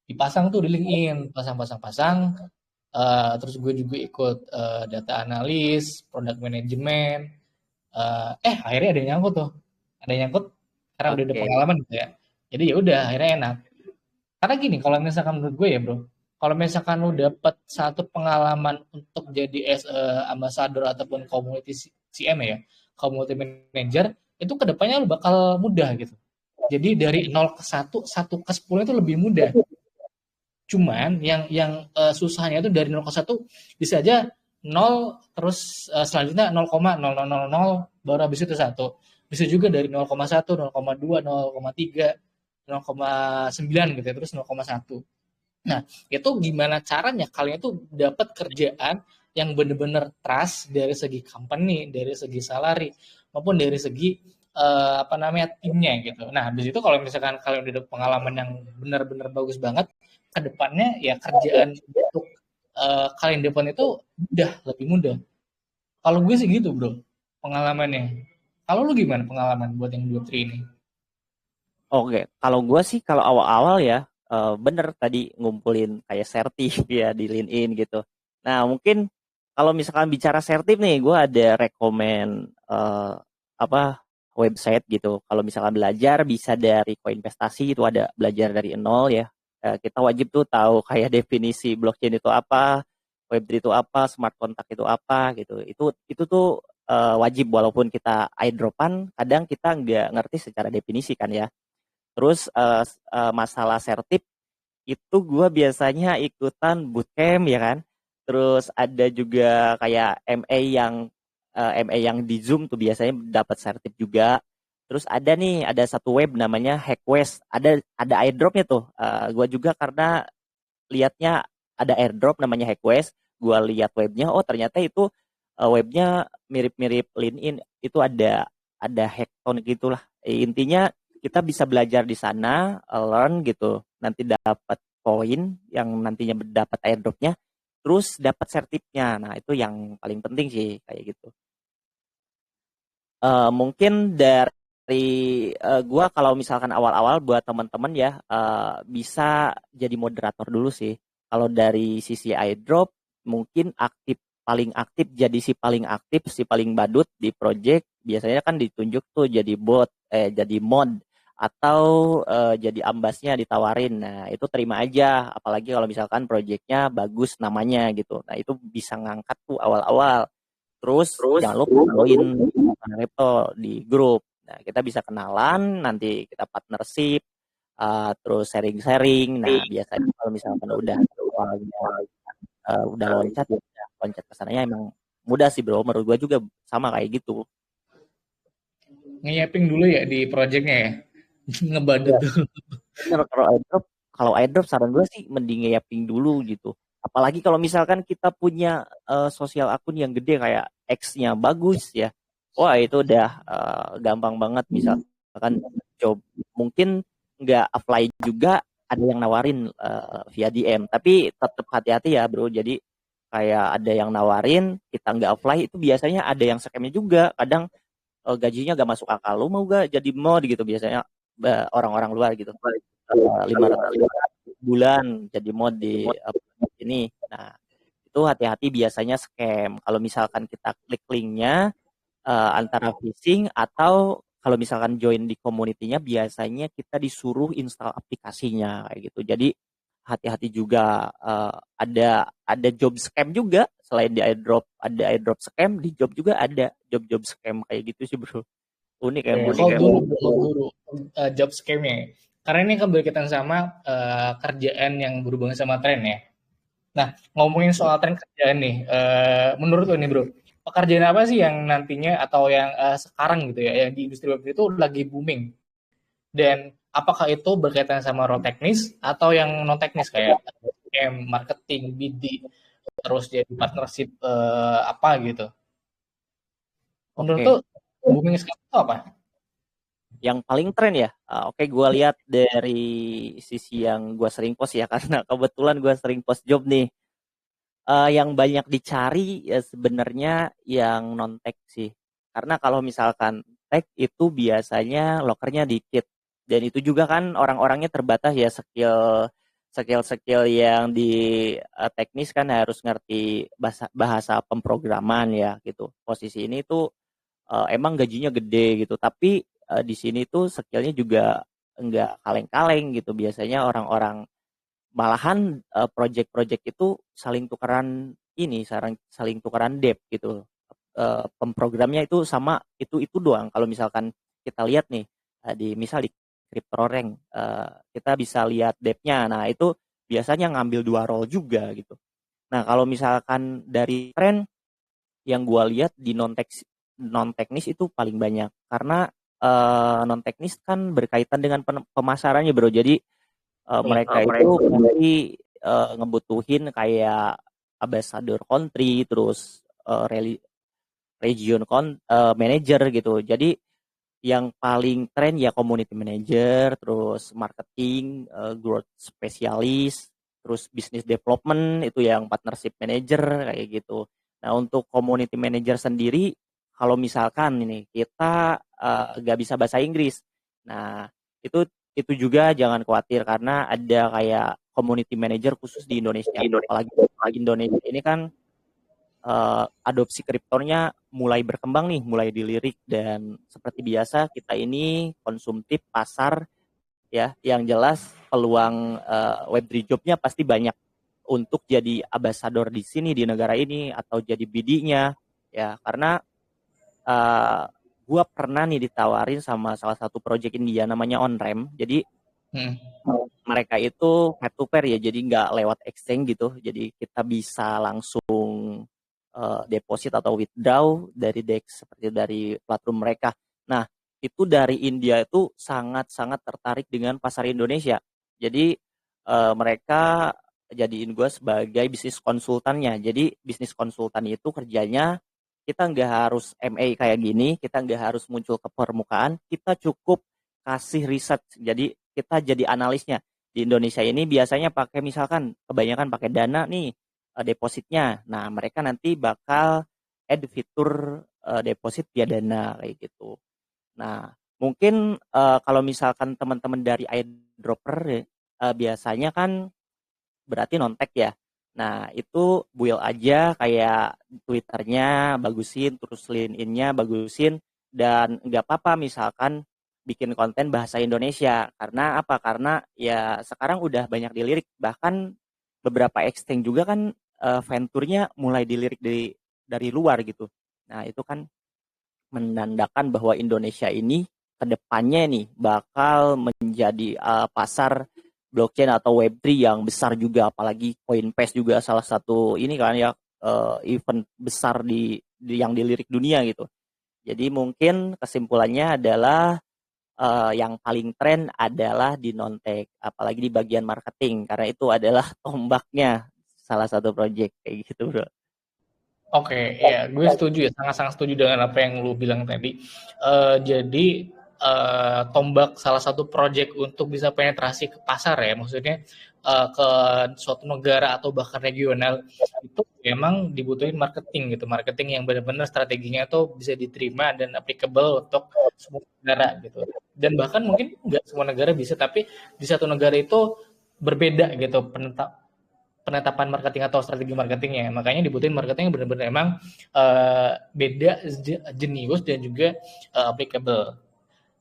dipasang tuh di LinkedIn, pasang-pasang-pasang. Terus gue juga ikut data analis, product management. Akhirnya ada yang nyangkut tuh, ada yang nyangkut karena udah ada Oke. pengalaman gitu ya. Jadi ya udah akhirnya enak. Karena gini, kalau misalkan menurut gue ya bro, kalau misalkan lu dapet satu pengalaman untuk jadi as a ambassador ataupun community CM ya, community manager, itu kedepannya lu bakal mudah gitu. Jadi dari 0 ke 1, 1 ke 10 itu lebih mudah. Cuman yang susahnya itu dari 0 ke 1 bisa aja nol terus selanjutnya 0,0000 baru habis itu satu. Bisa juga dari 0,1, 0,2, 0,3, 0,9 gitu ya, terus 0,1. Nah, itu gimana caranya kalian tuh dapat kerjaan yang bener-bener trust dari segi company, dari segi salary, maupun dari segi apa namanya timnya gitu. Nah, habis itu kalau misalkan kalian udah ada pengalaman yang benar-benar bagus banget, ke depannya ya kerjaan untuk kalian depan itu mudah, lebih mudah. Kalau gue sih gitu, bro, pengalamannya. Kalau lu gimana pengalaman buat yang 23 ini? Oke, kalau gue sih kalau awal-awal ya bener tadi ngumpulin kayak sertif ya di LinkedIn gitu. Nah mungkin kalau misalkan bicara sertif nih, gue ada rekomen apa website gitu. Kalau misalkan belajar bisa dari Koinvestasi itu ada belajar dari nol ya. Kita wajib tuh tahu kayak definisi blockchain itu apa, Web3 itu apa, smart contract itu apa gitu. Itu tuh wajib walaupun kita airdropan, kadang kita nggak ngerti secara definisi kan ya. Terus masalah sertip itu gue biasanya ikutan bootcamp ya kan. Terus ada juga kayak MA yang di Zoom tuh biasanya dapat sertip juga. Terus ada satu web namanya Hackwest. Ada airdropnya tuh. Gue juga karena liatnya ada airdrop namanya Hackwest. Gue lihat webnya, oh ternyata itu webnya mirip-mirip LinkedIn. Itu ada hackathon gitulah. Intinya kita bisa belajar di sana, learn gitu, nanti dapat poin yang nantinya dapat airdropnya, terus dapat sertipnya. Nah itu yang paling penting sih kayak gitu. Mungkin dari gua kalau misalkan awal-awal buat teman-teman ya bisa jadi moderator dulu sih. Kalau dari sisi airdrop mungkin paling aktif jadi si paling badut di project biasanya kan ditunjuk tuh jadi jadi mod atau jadi ambasnya ditawarin. Nah, itu terima aja apalagi kalau misalkan projectnya bagus namanya gitu. Nah, itu bisa ngangkat tuh awal-awal. Terus jangan lupa join Crypto di grup. Nah, kita bisa kenalan, nanti kita partnership, terus sharing-sharing. Nah, biasanya kalau misalkan udah awalnya udah loncat, ya loncat ke sananya emang mudah sih bro. Menurut gua juga sama kayak gitu. Nyiapin dulu ya di projectnya ya, ngebadut Ya, dulu. bener kalau airdrop saran gue sih mending nyiapin dulu gitu. Apalagi kalau misalkan kita punya sosial akun yang gede kayak X-nya bagus ya. Wah, itu udah gampang banget misalkan job. Mungkin nggak apply juga ada yang nawarin via DM, tapi tetap hati-hati ya, Bro. Jadi kayak ada yang nawarin, kita nggak apply itu biasanya ada yang scamnya juga. Kadang gajinya gak masuk akal. Lu mau gak jadi mod gitu biasanya orang-orang luar gitu. 500 bulan jadi mod di ini. Nah, itu hati-hati biasanya scam. Kalau misalkan kita klik linknya antara phishing atau kalau misalkan join di community-nya biasanya kita disuruh install aplikasinya kayak gitu. Jadi hati-hati juga ada job scam juga selain di airdrop ada airdrop scam di job juga ada job-job scam kayak gitu sih bro. Unik Oke, emang. kalau guru job scare-nya ya. Karena ini kan berkaitan sama kerjaan yang berhubungan sama tren ya. Nah, ngomongin soal tren kerjaan nih, menurut lo nih bro, pekerjaan apa sih yang nantinya atau yang sekarang gitu ya, yang di industri web itu lagi booming? Dan apakah itu berkaitan sama role teknis atau yang non teknis kayak marketing, BD, terus jadi partnership apa gitu? Menurut Oke, tuh booming sekarang itu apa? yang paling tren ya. Oke, gue lihat dari sisi yang gue sering post ya karena kebetulan gue sering post job nih. Yang banyak dicari ya sebenarnya yang non tech sih. Karena kalau misalkan tech itu biasanya lokernya dikit dan itu juga kan orang-orangnya terbatas ya skill-skill yang di teknis kan harus ngerti bahasa pemrograman ya gitu. Posisi ini tuh emang gajinya gede gitu, tapi di sini tuh skillnya juga enggak kaleng-kaleng gitu. Biasanya orang-orang malahan project-project itu saling tukaran saling tukaran debt gitu. Pemprogramnya itu sama itu doang. Kalau misalkan kita lihat nih misal di CryptoRank kita bisa lihat debt-nya. Nah, itu biasanya ngambil 2 role juga gitu. Nah, kalau misalkan dari tren yang gua lihat di non teknis itu paling banyak karena non teknis kan berkaitan dengan pemasarannya, Bro. Jadi mereka itu pasti ngebutuhin kayak ambassador country, terus region manager gitu. Jadi yang paling tren ya community manager, terus marketing, growth specialist, terus business development itu yang partnership manager kayak gitu. Nah, untuk community manager sendiri kalau misalkan ini kita nggak bisa bahasa Inggris. Nah, itu itu juga jangan khawatir karena ada kayak community manager khusus di Indonesia. Apalagi Indonesia ini kan adopsi kriptonya mulai berkembang nih, mulai dilirik dan seperti biasa kita ini konsumtif pasar ya, yang jelas peluang Web3 jobnya pasti banyak untuk jadi ambasador di sini di negara ini atau jadi BD-nya ya, karena gua pernah nih ditawarin sama salah satu project India namanya OnRamp. Jadi mereka itu peer to peer ya, jadi nggak lewat exchange gitu, jadi kita bisa langsung deposit atau withdraw dari DEX seperti dari platform mereka. Nah, itu dari India itu sangat-sangat tertarik dengan pasar Indonesia. Jadi mereka jadiin gue sebagai bisnis konsultannya. Jadi bisnis konsultan itu kerjanya kita nggak harus MA kayak gini, kita nggak harus muncul ke permukaan, kita cukup kasih riset. Jadi kita jadi analisnya. Di Indonesia ini biasanya pakai misalkan kebanyakan pakai Dana nih depositnya. Nah, mereka nanti bakal add fitur deposit via Dana kayak gitu. Nah, mungkin kalau misalkan teman-teman dari airdropper biasanya kan berarti non-tech ya. Nah, itu build aja kayak Twitternya bagusin, terus LinkedIn-nya bagusin, dan nggak apa-apa misalkan bikin konten bahasa Indonesia. Karena apa? Karena ya sekarang udah banyak dilirik, bahkan beberapa exchange juga kan venture-nya mulai dilirik dari luar gitu. Nah, itu kan menandakan bahwa Indonesia ini kedepannya nih bakal menjadi pasar blockchain atau Web3 yang besar juga, apalagi Coinbase juga salah satu ini kan ya event besar yang dilirik dunia gitu. Jadi mungkin kesimpulannya adalah yang paling tren adalah di non-tech, apalagi di bagian marketing karena itu adalah tombaknya salah satu project kayak gitu, Bro. Oke, ya, gue setuju ya, sangat-sangat setuju dengan apa yang lu bilang tadi. Jadi tombak salah satu project untuk bisa penetrasi ke pasar ya, maksudnya ke suatu negara atau bahkan regional itu memang dibutuhin marketing gitu, marketing yang benar-benar strateginya tuh bisa diterima dan applicable untuk semua negara gitu. Dan bahkan mungkin nggak semua negara bisa, tapi di satu negara itu berbeda gitu penetapan marketing atau strategi marketingnya. Makanya dibutuhin marketing yang benar-benar emang beda, jenius dan juga applicable.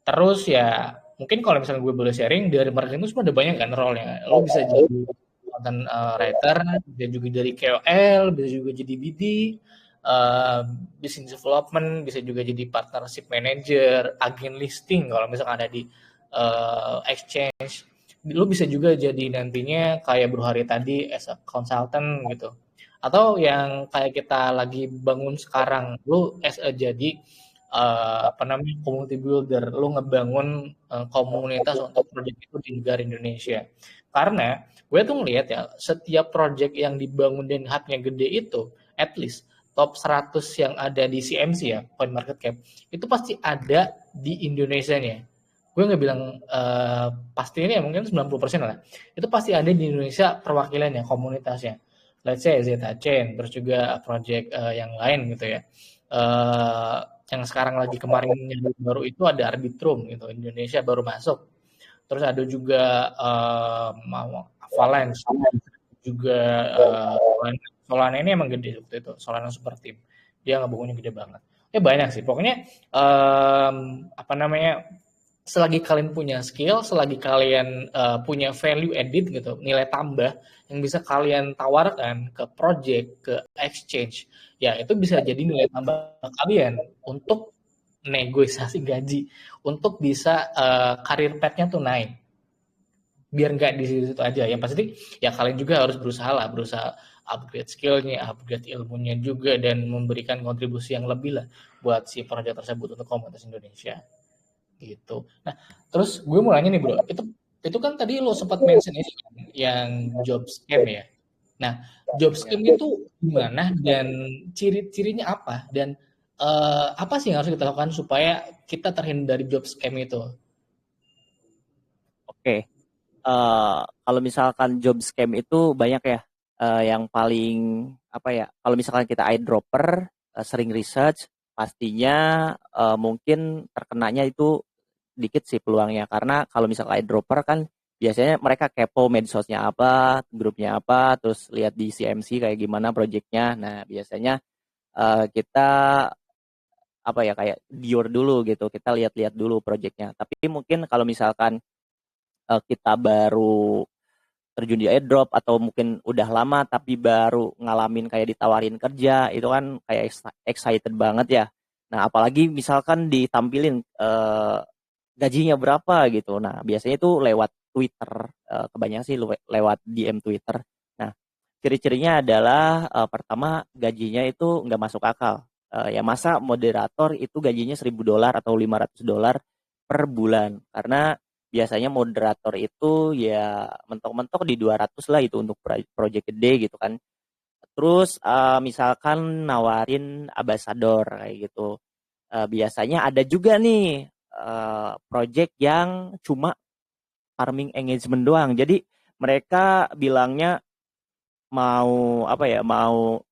Terus ya mungkin kalau misalnya gue boleh sharing dari marketing itu semua ada banyak kan role-nya. Lo bisa jadi content writer, bisa juga dari KOL, bisa juga jadi BD, business development, bisa juga jadi partnership manager, agen listing kalau misalkan ada di exchange. Lu bisa juga jadi nantinya kayak Bro Hari tadi as a consultant gitu. Atau yang kayak kita lagi bangun sekarang, lu as a jadi apa namanya community builder, lu ngebangun komunitas untuk project itu di negara Indonesia. Karena gue tuh ngeliat ya, setiap project yang dibangun dan hubnya gede itu, at least top 100 yang ada di CMC ya, Coin Market Cap, itu pasti ada di Indonesia-nya. Gue nggak bilang pasti ini ya, mungkin 90% lah. Itu pasti ada di Indonesia perwakilannya, komunitasnya. Let's say Zeta Chain, terus juga project yang lain gitu ya. Yang sekarang lagi kemarin yang baru itu ada Arbitrum gitu, Indonesia baru masuk. terus ada juga Avalanche, juga Solana ini emang gede waktu itu, Solana Super Team. Dia ngebungkunya gede banget. Ya banyak sih. Pokoknya apa namanya? Selagi kalian punya skill, selagi kalian punya value added gitu, nilai tambah yang bisa kalian tawarkan ke project, ke exchange, ya itu bisa jadi nilai tambah kalian untuk negosiasi gaji, untuk bisa karir path-nya tuh naik. Biar nggak di situ aja. Yang pasti ya kalian juga harus berusaha lah, berusaha upgrade skillnya, upgrade ilmunya juga, dan memberikan kontribusi yang lebih lah buat si proyek tersebut untuk komunitas Indonesia gitu. Nah, terus gue mau nanya nih bro, itu kan tadi lo sempat mention ini kan, yang job scam ya. Nah, job scam Ya. itu gimana dan ciri-cirinya apa, dan apa sih yang harus kita lakukan supaya kita terhindar dari job scam itu? Oke. Kalau misalkan job scam itu banyak ya. Yang paling apa ya? Kalau misalkan kita eyedropper, sering research, pastinya mungkin terkenanya itu dikit sih peluangnya. Karena kalau misalkan eyedropper kan biasanya mereka kepo medsosnya apa, grupnya apa, terus lihat di CMC kayak gimana projectnya. Nah biasanya kita apa ya kayak dior dulu gitu. Kita lihat-lihat dulu projectnya. Tapi mungkin kalau misalkan kita baru terjun di airdrop atau mungkin udah lama tapi baru ngalamin kayak ditawarin kerja itu kan kayak excited banget ya. Nah apalagi misalkan ditampilin gajinya berapa gitu. Nah biasanya itu lewat Twitter, kebanyakan sih lewat DM Twitter. Nah ciri-cirinya adalah pertama gajinya itu nggak masuk akal. Ya masa moderator itu gajinya $1.000 atau $500 per bulan, karena biasanya moderator itu ya mentok-mentok di 200 lah itu untuk project gede gitu kan. Terus misalkan nawarin ambassador kayak gitu. Biasanya ada juga nih project yang cuma farming engagement doang. Jadi mereka bilangnya mau apa ya, mau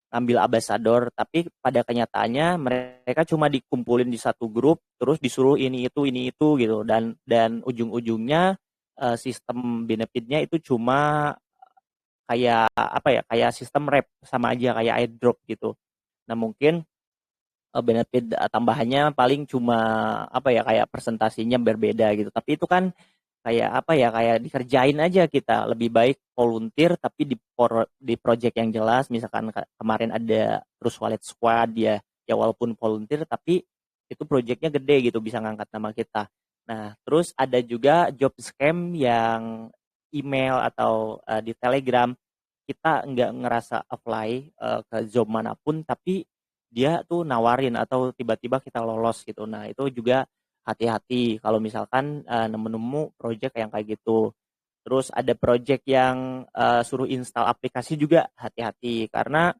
ambil ambassador, tapi pada kenyataannya mereka cuma dikumpulin di satu grup terus disuruh ini itu gitu, dan ujung-ujungnya sistem benefitnya itu cuma kayak apa ya, kayak sistem rep, sama aja kayak airdrop gitu. Nah mungkin benefit tambahannya paling cuma apa ya, kayak presentasinya berbeda gitu, tapi itu kan kayak apa ya, kayak dikerjain aja. Kita lebih baik volunteer tapi di project yang jelas. Misalkan kemarin ada Terus Wallet Squad ya, ya walaupun volunteer tapi itu projectnya gede gitu, bisa ngangkat nama kita. Nah terus ada juga job scam yang email atau di Telegram, kita nggak ngerasa apply ke job manapun tapi dia tuh nawarin atau tiba-tiba kita lolos gitu. Nah itu juga hati-hati kalau misalkan nemu-nemu project yang kayak gitu. Terus ada project yang suruh install aplikasi juga, hati-hati karena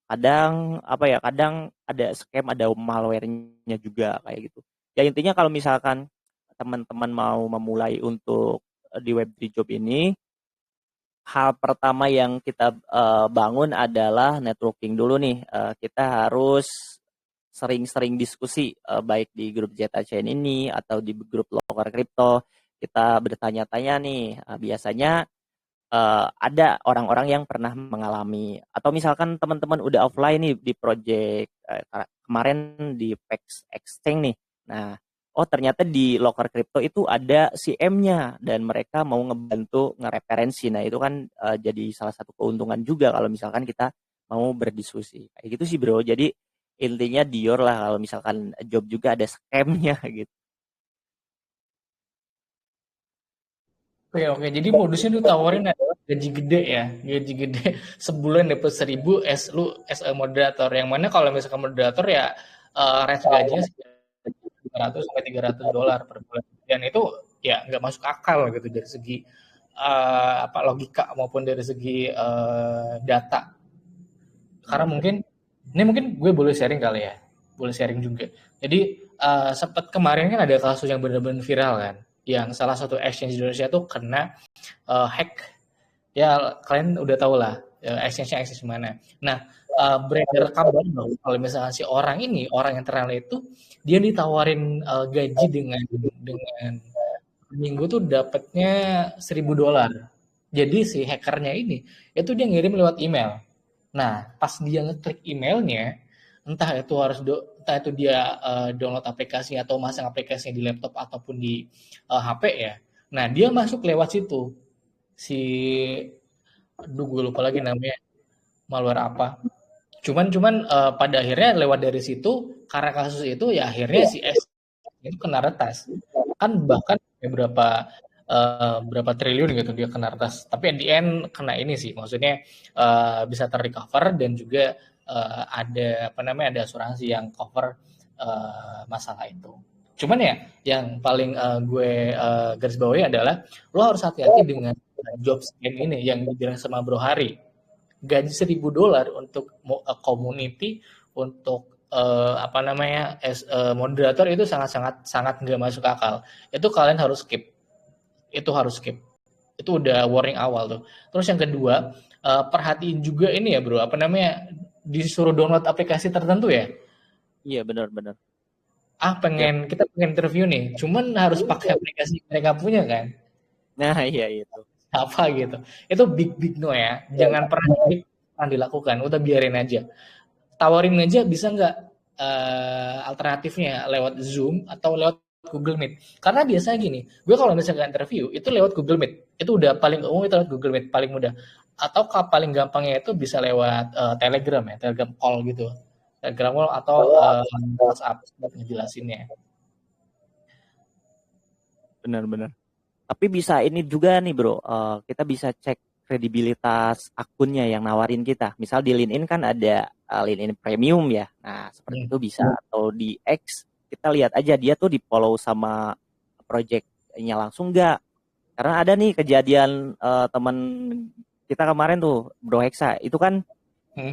kadang apa ya, kadang ada scam, ada malware-nya juga kayak gitu. Ya intinya kalau misalkan teman-teman mau memulai untuk di Web3 job ini, hal pertama yang kita bangun adalah networking dulu nih. Kita harus sering-sering diskusi, baik di grup Zeta Chain ini atau di grup Loker Crypto. Kita bertanya-tanya nih, biasanya ada orang-orang yang pernah mengalami, atau misalkan teman-teman udah offline nih di project kemarin di PEX Exchange nih. Nah, oh ternyata di Loker Crypto itu ada CM-nya dan mereka mau ngebantu ngereferensi. Nah, itu kan jadi salah satu keuntungan juga kalau misalkan kita mau berdiskusi. Kayak gitu sih, Bro. Jadi intinya Dior lah kalau misalkan job juga ada scam-nya gitu. Oke, oke. Jadi modusnya tuh tawarin adalah gaji gede ya, gaji gede sebulan dapat 1.000 lu as a moderator. Yang mana kalau misalkan moderator ya range gajinya sekitar 200 sampai $300 per bulan. Dan itu ya nggak masuk akal gitu dari segi apa logika maupun dari segi data. Karena mungkin ini mungkin gue boleh sharing kali ya, boleh sharing juga. Jadi sempat kemarin kan ada kasus yang benar-benar viral kan, yang salah satu exchange di Indonesia tuh kena hack. Ya kalian udah tahu lah exchange-nya exchange mana. Nah beredar kabar bahwa kalau misalnya si orang ini, orang yang terkenal itu, dia ditawarin gaji dengan minggu tuh dapatnya $1.000. Jadi si hackernya ini itu dia ngirim lewat email. Nah, pas dia ngeklik emailnya, entah itu dia download aplikasi atau masang aplikasinya di laptop ataupun di HP ya. Nah, dia masuk lewat situ. Si aduh gue lupa lagi namanya, malware apa. Cuman cuman pada akhirnya lewat dari situ karena kasus itu ya akhirnya si S itu kena retas. Kan bahkan berapa triliun gitu dia kena retas. Tapi at the end kena ini sih, maksudnya bisa terrecover dan juga ada apa namanya ada asuransi yang cover masalah itu. Cuman ya yang paling gue garis bawahi adalah lo harus hati-hati dengan job scam ini yang dibilang sama Bro Hari. Gaji $1.000 untuk community, untuk apa namanya moderator itu sangat sangat sangat nggak masuk akal. Itu kalian harus skip. Itu harus skip. Itu udah warning awal tuh. Terus yang kedua, perhatiin juga ini ya bro, apa namanya disuruh download aplikasi tertentu ya. Iya benar-benar. Ya. Kita pengen interview nih, cuman harus pakai aplikasi mereka punya kan. Nah, iya itu. Apa gitu. Itu big big no ya. Jangan pernah dilakukan. Udah biarin aja. Tawarin aja bisa nggak alternatifnya lewat Zoom atau lewat Google Meet. Karena biasanya gini, gue kalau misalnya interview itu lewat Google Meet. Itu udah paling umum itu lewat Google Meet paling mudah. Atau paling gampangnya itu bisa lewat Telegram ya, Telegram call gitu. Telegram call atau WhatsApp buat ngejelasinnya. Benar-benar. Tapi bisa ini juga nih bro, kita bisa cek kredibilitas akunnya yang nawarin kita. Misal di LinkedIn kan ada LinkedIn Premium ya. Nah seperti itu bisa. Atau di X kita lihat aja dia tuh di follow sama projectnya langsung nggak. Karena ada nih kejadian teman kita kemarin tuh Bro Hexa. Itu kan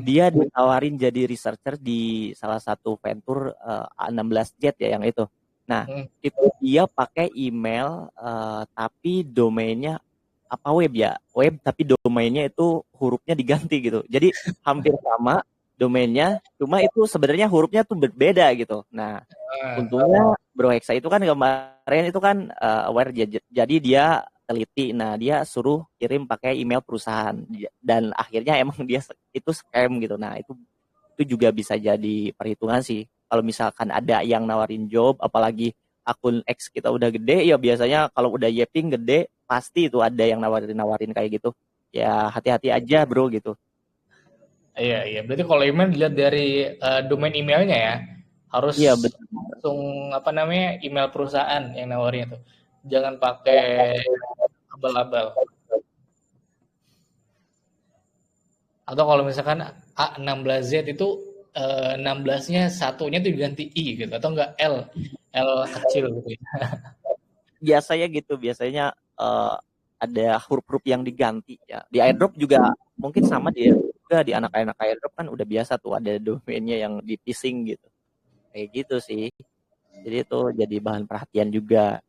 dia ditawarin jadi researcher di salah satu venture A16Z ya yang itu. Nah, itu dia pakai email tapi domainnya apa web ya? Web tapi domainnya itu hurufnya diganti gitu. Jadi hampir sama domainnya, cuma itu sebenarnya hurufnya tuh berbeda gitu. Nah, untungnya Bro Hexa itu kan kemarin itu kan aware jadi dia teliti. Nah, dia suruh kirim pakai email perusahaan dan akhirnya emang dia itu scam gitu. Nah, itu juga bisa jadi perhitungan sih. Kalau misalkan ada yang nawarin job, apalagi akun X kita udah gede, ya biasanya kalau udah yeping gede, pasti itu ada yang nawarin kayak gitu. Ya hati-hati aja bro gitu. Iya, iya. Berarti kalau email dilihat dari domain emailnya ya, harus Iya betul. langsung apa namanya email perusahaan yang nawarin itu. Jangan pakai abal-abal. Atau kalau misalkan A16Z itu 16-nya satunya tuh diganti I gitu atau enggak L kecil gitu ya. Biasanya gitu, biasanya ada huruf-huruf yang diganti ya. Di airdrop juga mungkin sama dia juga di anak-anak airdrop kan udah biasa tuh ada domainnya yang di phishing gitu. Kayak gitu sih. Jadi itu jadi bahan perhatian juga.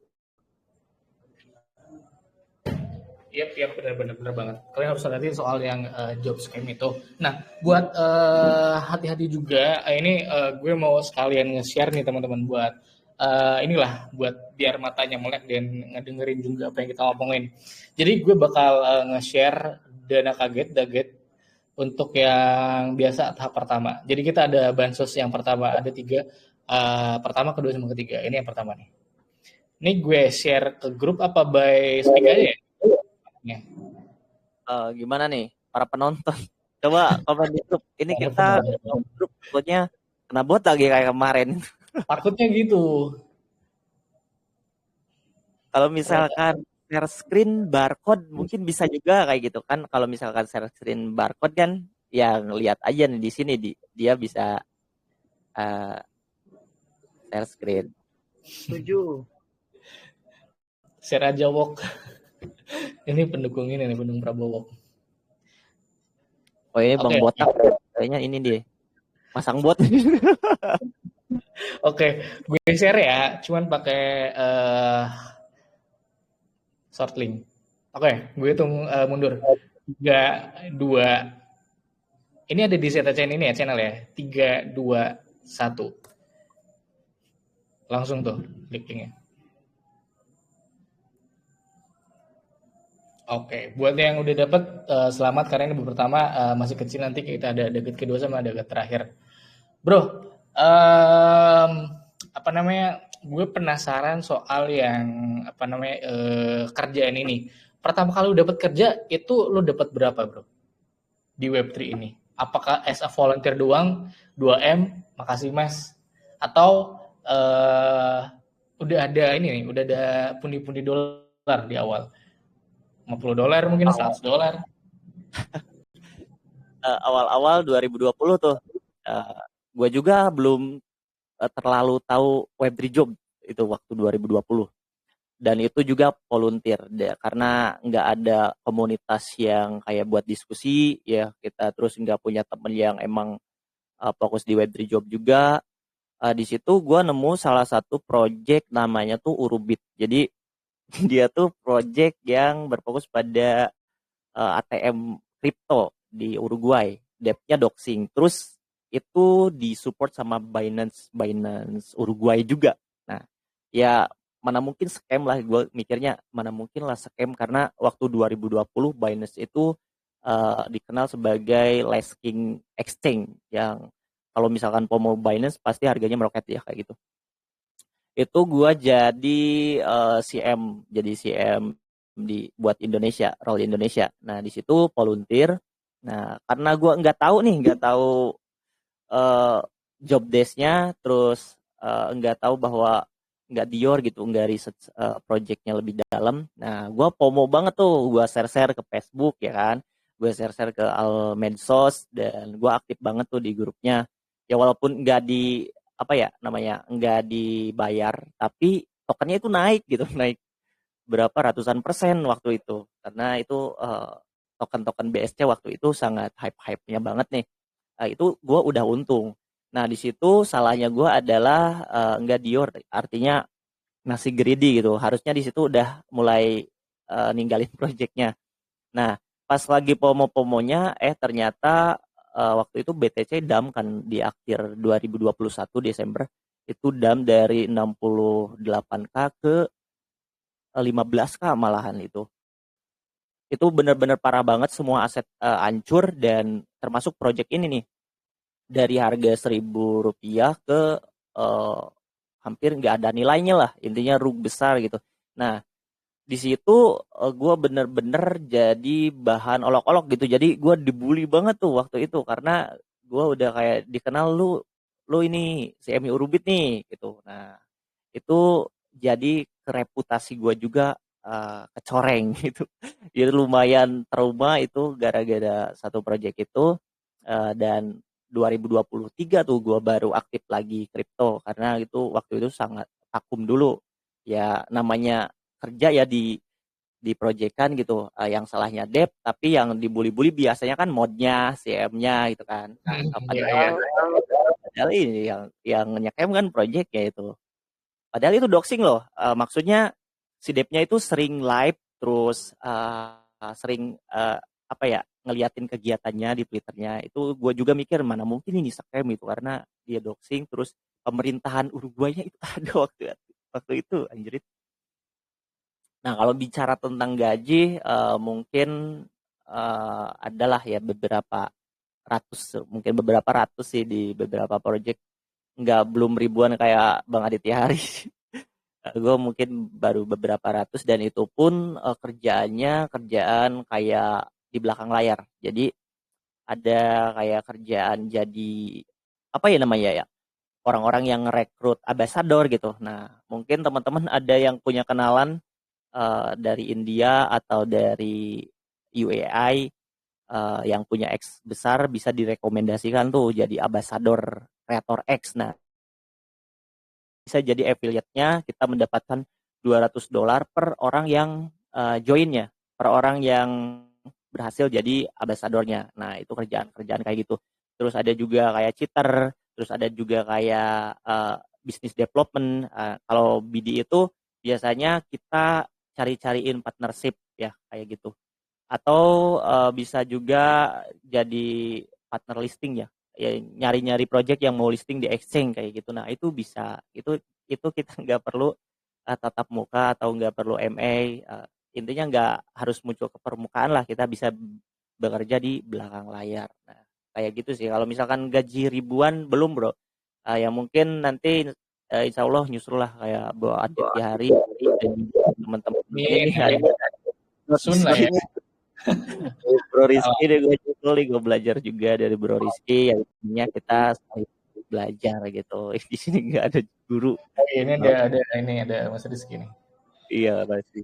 Iya, iya benar-benar benar banget. Kalian harus hati soal yang job scam itu. Nah, buat hati-hati juga, ini gue mau sekalian nge-share nih teman-teman buat inilah buat biar matanya melek dan ngedengerin juga apa yang kita ngomongin. Jadi gue bakal nge-share dana kaget, daget untuk yang biasa tahap pertama. Jadi kita ada bansos yang pertama ada 3, pertama, kedua, sama ketiga. Ini yang pertama nih. Ini gue share ke grup apa by speak aja ya? Ya. Gimana nih para penonton? Coba komen di grup. Ini kita grup pokoknya kena bot lagi kayak kemarin. Takutnya gitu. Kalau misalkan share screen barcode mungkin bisa juga kayak gitu kan. Kalau misalkan share screen barcode kan yang lihat aja nih di sini dia bisa share screen. Setuju. Share aja wok. Ini pendukung Prabowo. Oh ini Bang Botak kayaknya ini dia masang bot. Oke, gue share ya, cuman pakai short link. Oke, gue hitung mundur. 3, 2. Ini ada di ZTCN ini ya channel ya. 3, 2, 1. Langsung tuh klik linknya. Oke, buat yang udah dapet selamat karena ini baru pertama, masih kecil, nanti kita ada debit kedua sama debit terakhir. Bro, apa namanya? Gue penasaran soal yang apa namanya kerjaan ini. Pertama kali lu dapat kerja itu lu dapat berapa, bro? Di Web3 ini? Apakah as a volunteer doang, 2M, makasih Mas, atau udah ada ini nih, udah ada pundi-pundi dolar di awal? $50 mungkin, $100. Awal-awal 2020 tuh, uh, gue juga belum terlalu tahu Web3 job itu waktu 2020. Dan itu juga volunteer karena nggak ada komunitas yang kayak buat diskusi ya, kita terus nggak punya temen yang emang fokus di Web3 job juga. Di situ gue nemu salah satu project namanya tuh Urubit. Jadi dia tuh project yang berfokus pada ATM kripto di Uruguay, depth-nya doxing. Terus itu disupport sama Binance Binance Uruguay juga. Nah, ya mana mungkin scam lah, gue mikirnya mana mungkin lah scam, karena waktu 2020 Binance itu dikenal sebagai last king exchange yang kalau misalkan mau Binance pasti harganya meroket ya kayak gitu. Itu gua jadi CM, jadi CM buat Indonesia, role Indonesia. Nah di situ volunteer. Nah karena gua nggak tahu eh, job desk-nya, terus nggak tahu bahwa nggak Dior gitu, nggak research project-nya lebih dalam. Nah gua FOMO banget tuh, gua share-share ke Facebook ya kan, gue share-share ke all medsos, dan gua aktif banget tuh di grupnya. Ya walaupun nggak di apa ya namanya, nggak dibayar, tapi tokennya itu naik gitu, naik berapa ratusan persen waktu itu, karena itu token-token BSC waktu itu sangat hype-hype-nya banget nih. Itu gue udah untung. Nah di situ salahnya gue adalah nggak Dior, artinya masih greedy gitu. Harusnya di situ udah mulai ninggalin projectnya. Nah pas lagi pomo-pomonya, ternyata waktu itu BTC dump kan di akhir 2021 Desember, itu dump dari 68K ke 15K malahan itu. Itu benar-benar parah banget, semua aset hancur, dan termasuk project ini nih, dari harga Rp1.000 ke uh, hampir nggak ada nilainya lah, intinya rugi besar gitu. Nah di situ gue bener-bener jadi bahan olok-olok gitu, jadi gue dibully banget tuh waktu itu, karena gue udah kayak dikenal, lu lu ini CMI Urubit nih gitu. Nah itu jadi reputasi gue juga kecoreng gitu. Jadi lumayan trauma itu gara-gara satu project itu. Dan 2023 tuh gue baru aktif lagi kripto, karena itu waktu itu sangat vakum dulu. Ya namanya kerja ya di proyekan gitu, yang salahnya debt, tapi yang dibully-bully biasanya kan modnya, CM-nya gitu kan. Iya, iya. Padahal ini yang nyekem kan project ya itu. Padahal itu doxing loh. Maksudnya si Depnya itu sering live, terus sering apa ya, ngeliatin kegiatannya di Twitternya. Itu gue juga mikir mana mungkin ini scam itu, karena dia doxing, terus pemerintahan Uruguaynya itu ada waktu waktu itu anjir. Nah kalau bicara tentang gaji, mungkin adalah ya beberapa ratus, mungkin beberapa ratus sih di beberapa project, nggak belum ribuan kayak Bang Aditya Hari. Gue mungkin baru beberapa ratus, dan itu pun kerjaannya kerjaan kayak di belakang layar. Jadi ada kayak kerjaan jadi apa ya namanya ya, orang-orang yang rekrut ambasador gitu. Nah mungkin teman-teman ada yang punya kenalan dari India atau dari UAI yang punya X besar, bisa direkomendasikan tuh jadi ambasador Creator X. Nah bisa jadi affiliate-nya, kita mendapatkan $200 per orang yang join-nya, per orang yang berhasil jadi ambasadornya. Nah itu kerjaan-kerjaan kayak gitu. Terus ada juga kayak cheater, terus ada juga kayak business development. Kalau BD itu biasanya kita cari-cariin partnership ya kayak gitu, atau bisa juga jadi partner listing ya, ya nyari-nyari project yang mau listing di exchange kayak gitu. Nah itu bisa, itu kita nggak perlu tatap muka atau nggak perlu MA, intinya nggak harus muncul ke permukaan lah, kita bisa bekerja di belakang layar. Nah, kayak gitu sih. Kalau misalkan gaji ribuan belum bro, ya mungkin nanti insya Allah nyusul lah kayak Bro Aditya Hari dan juga teman-teman lainnya Amin, nih ada amin. Sun lah ya. Bro Rizky deh, gue nyusul nih, gue belajar juga dari Bro Rizky, yang intinya kita saling belajar gitu. Di sini nggak ada guru. Oh, ini ada Mas Rizky nih. Iya pasti.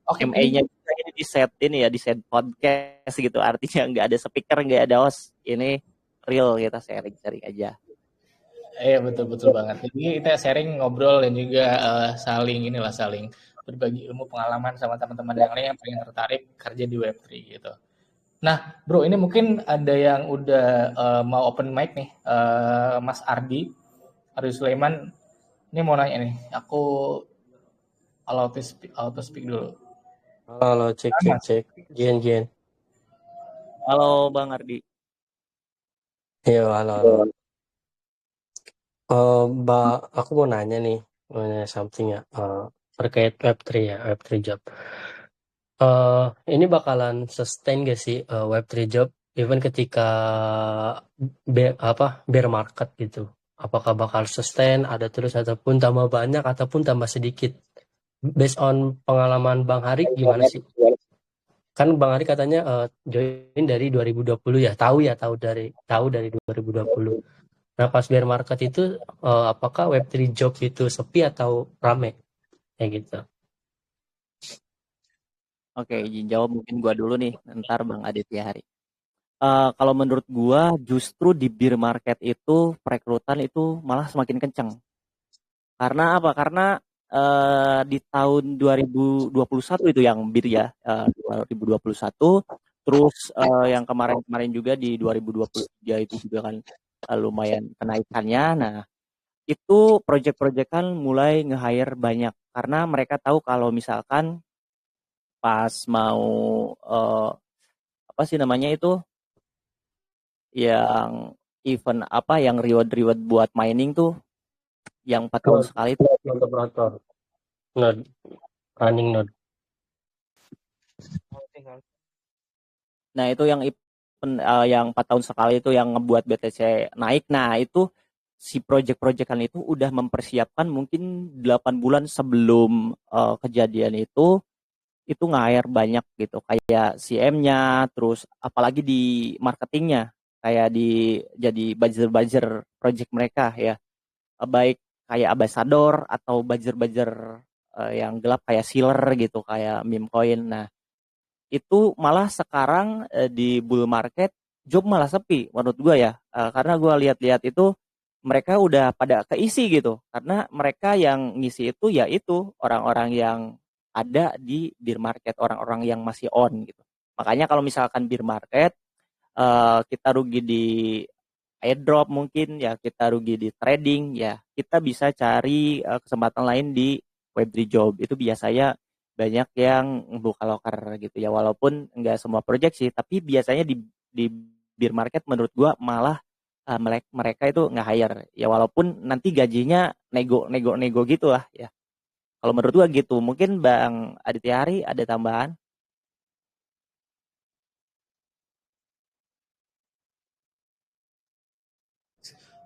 Oke, MA-nya juga ini di set ini ya, di set podcast gitu. Artinya nggak ada speaker, nggak ada host. Ini real, kita sharing-sharing aja. iya betul banget. Jadi kita sharing ngobrol dan juga saling berbagi ilmu pengalaman sama teman-teman yang lain yang pengen tertarik kerja di Web3 gitu. Nah, Bro, ini mungkin ada yang udah mau open mic nih, Mas Ardi Sulaiman. Ini mau nanya nih, aku auto speak dulu. Halo, cek. Gian. Halo Bang Ardi. Iya, halo. Mbak, aku mau nanya nih, something ya, terkait Web3 ya, Web3 job. Ini bakalan sustain gak sih Web3 job, even ketika bear market gitu? Apakah bakal sustain, ada terus ataupun tambah banyak ataupun tambah sedikit? Based on pengalaman Bang Hari gimana sih? Kan Bang Ari katanya join dari 2020 ya, tahu dari 2020. Nah, pas bear market itu apakah Web3 job itu sepi atau rame? Kayak gitu. Oke, izin jawab mungkin gua dulu nih, ntar Bang Aditya Hari. Kalau menurut gua justru di bear market itu perekrutan itu malah semakin kencang. Karena apa? Karena di tahun 2021 itu yang bir ya, 2021, terus yang kemarin-kemarin juga di 2023 itu juga kan lumayan kenaikannya. Nah, itu project-project kan mulai nge-hire banyak karena mereka tahu kalau misalkan pas mau apa sih namanya itu, yang event apa yang reward buat mining tuh yang 4 tahun sekali itu. Node, running node. Nah, itu yang event yang 4 tahun sekali itu yang ngebuat BTC naik. Nah, itu si project-projectan itu udah mempersiapkan mungkin 8 bulan sebelum kejadian itu nge-hire banyak gitu. Kayak CM-nya, terus apalagi di marketingnya, kayak jadi buzzer-buzzer project mereka ya. Baik kayak ambassador atau buzzer-buzzer yang gelap kayak sealer gitu, kayak meme coin. Nah, itu malah sekarang di bull market job malah sepi menurut gue ya, karena gue lihat-lihat itu mereka udah pada keisi gitu, karena mereka yang ngisi itu ya itu orang-orang yang ada di bear market, orang-orang yang masih on gitu. Makanya kalau misalkan bear market kita rugi di airdrop, mungkin ya kita rugi di trading, ya kita bisa cari kesempatan lain di Web3 job. Itu biasanya banyak yang buka loker gitu ya, walaupun nggak semua project sih, tapi biasanya di bear market menurut gua malah mereka itu nggak hire ya, walaupun nanti gajinya nego gitu lah ya. Kalau menurut gua gitu. Mungkin Bang Aditya Hari ada tambahan?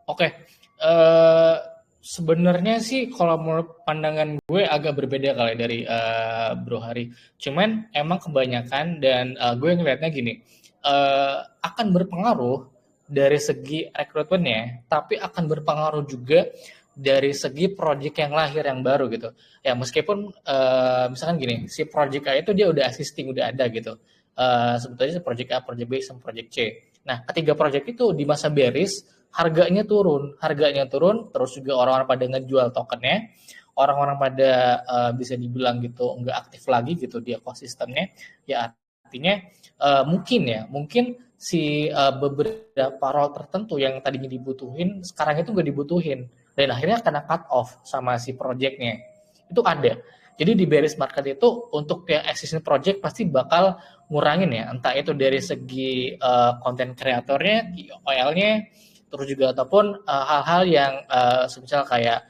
Oke, sebenarnya sih kalau menurut pandangan gue agak berbeda kali dari Bro Hari. Cuman emang kebanyakan dan gue ngelihatnya gini, akan berpengaruh dari segi rekrutmennya, tapi akan berpengaruh juga dari segi project yang lahir yang baru gitu. Ya meskipun misalkan gini, si project A itu dia udah existing, udah ada gitu. Sebetulnya project A, project B, sama project C. Nah, ketiga project itu di masa bearish harganya turun, terus juga orang-orang pada ngejual tokennya, orang-orang pada bisa dibilang gitu nggak aktif lagi gitu di ekosistemnya, ya artinya mungkin si beberapa role tertentu yang tadinya dibutuhin sekarang itu nggak dibutuhin dan akhirnya kena cut off sama si projectnya itu ada. Jadi di bearish market itu untuk yang existing project pasti bakal ngurangin ya, entah itu dari segi konten kreatornya, OL-nya, terus juga ataupun hal-hal yang semisal kayak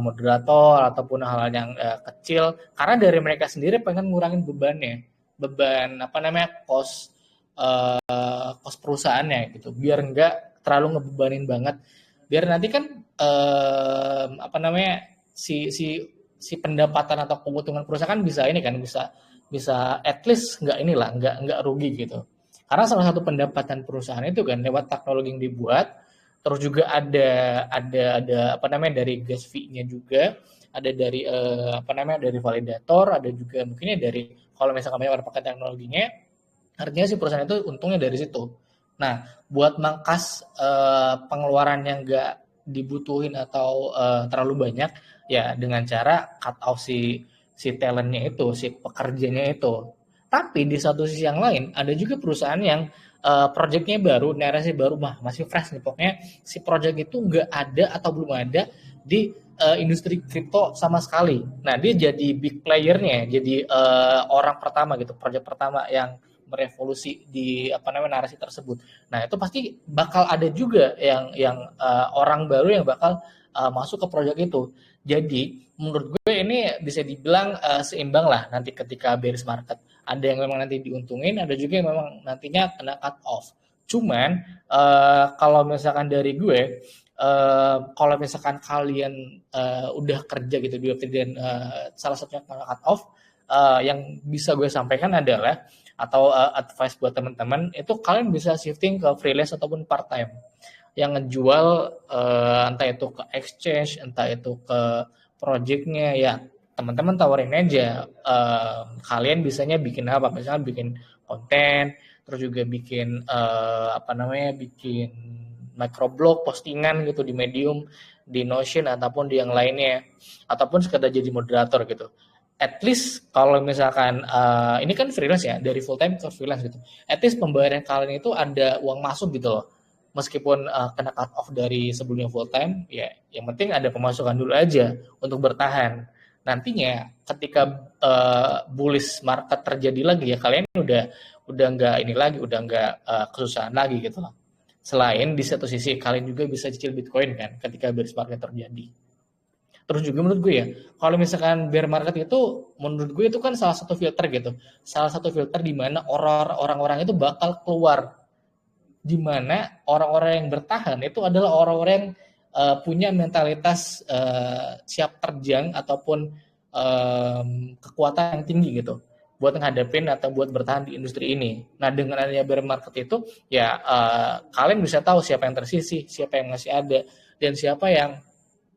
moderator ataupun hal-hal yang kecil, karena dari mereka sendiri pengen ngurangin beban apa namanya cost perusahaannya gitu, biar nggak terlalu ngebebanin banget, biar nanti kan apa namanya si pendapatan atau keuntungan perusahaan bisa ini kan bisa at least nggak rugi gitu. Karena salah satu pendapatan perusahaan itu kan lewat teknologi yang dibuat, terus juga ada apa namanya dari gas fee-nya juga, ada dari apa namanya dari validator, ada juga mungkinnya dari kalau misalkan banyak orang pakai teknologinya, artinya si perusahaan itu untungnya dari situ. Nah, buat mangkas pengeluaran yang nggak dibutuhin atau terlalu banyak, ya dengan cara cut off si talentnya itu, si pekerjanya itu. Tapi di satu sisi yang lain, ada juga perusahaan yang projectnya baru, narasi baru, masih fresh nih. Pokoknya si project itu nggak ada atau belum ada di industri kripto sama sekali. Nah, dia jadi big playernya, jadi orang pertama gitu, project pertama yang merevolusi di apa namanya narasi tersebut. Nah, itu pasti bakal ada juga yang orang baru yang bakal masuk ke proyek itu. Jadi, menurut gue ini bisa dibilang seimbang lah nanti ketika bearish market. Ada yang memang nanti diuntungin, ada juga yang memang nantinya kena cut off. Cuman kalau misalkan dari gue, kalau misalkan kalian udah kerja gitu di Web3 dan salah satunya kena cut off, yang bisa gue sampaikan adalah atau advice buat teman-teman itu kalian bisa shifting ke freelance ataupun part time yang ngejual entah itu ke exchange, entah itu ke projectnya, ya teman-teman tawarin aja kalian bisanya bikin apa, misalnya bikin konten, terus juga bikin apa namanya bikin microblog, postingan gitu di Medium, di Notion ataupun di yang lainnya, ataupun sekedar jadi moderator gitu. At least kalau misalkan ini kan freelance ya, dari full time ke freelance gitu, at least pembayaran kalian itu ada uang masuk gitu loh, meskipun kena cut off dari sebelumnya full time, ya yang penting ada pemasukan dulu aja untuk bertahan. Nantinya ketika bullish market terjadi lagi, ya kalian udah nggak ini lagi, udah nggak kesusahan lagi gitu loh. Selain di satu sisi kalian juga bisa cicil Bitcoin kan ketika bearish market terjadi. Terus juga menurut gue ya, kalau misalkan bear market itu, menurut gue itu kan salah satu filter gitu. Salah satu filter di mana orang-orang itu bakal keluar. Di mana orang-orang yang bertahan itu adalah orang-orang yang punya mentalitas siap terjang ataupun kekuatan yang tinggi gitu buat menghadapin atau buat bertahan di industri ini. Nah, dengan adanya bear market itu, ya kalian bisa tahu siapa yang tersisih, siapa yang masih ada, dan siapa yang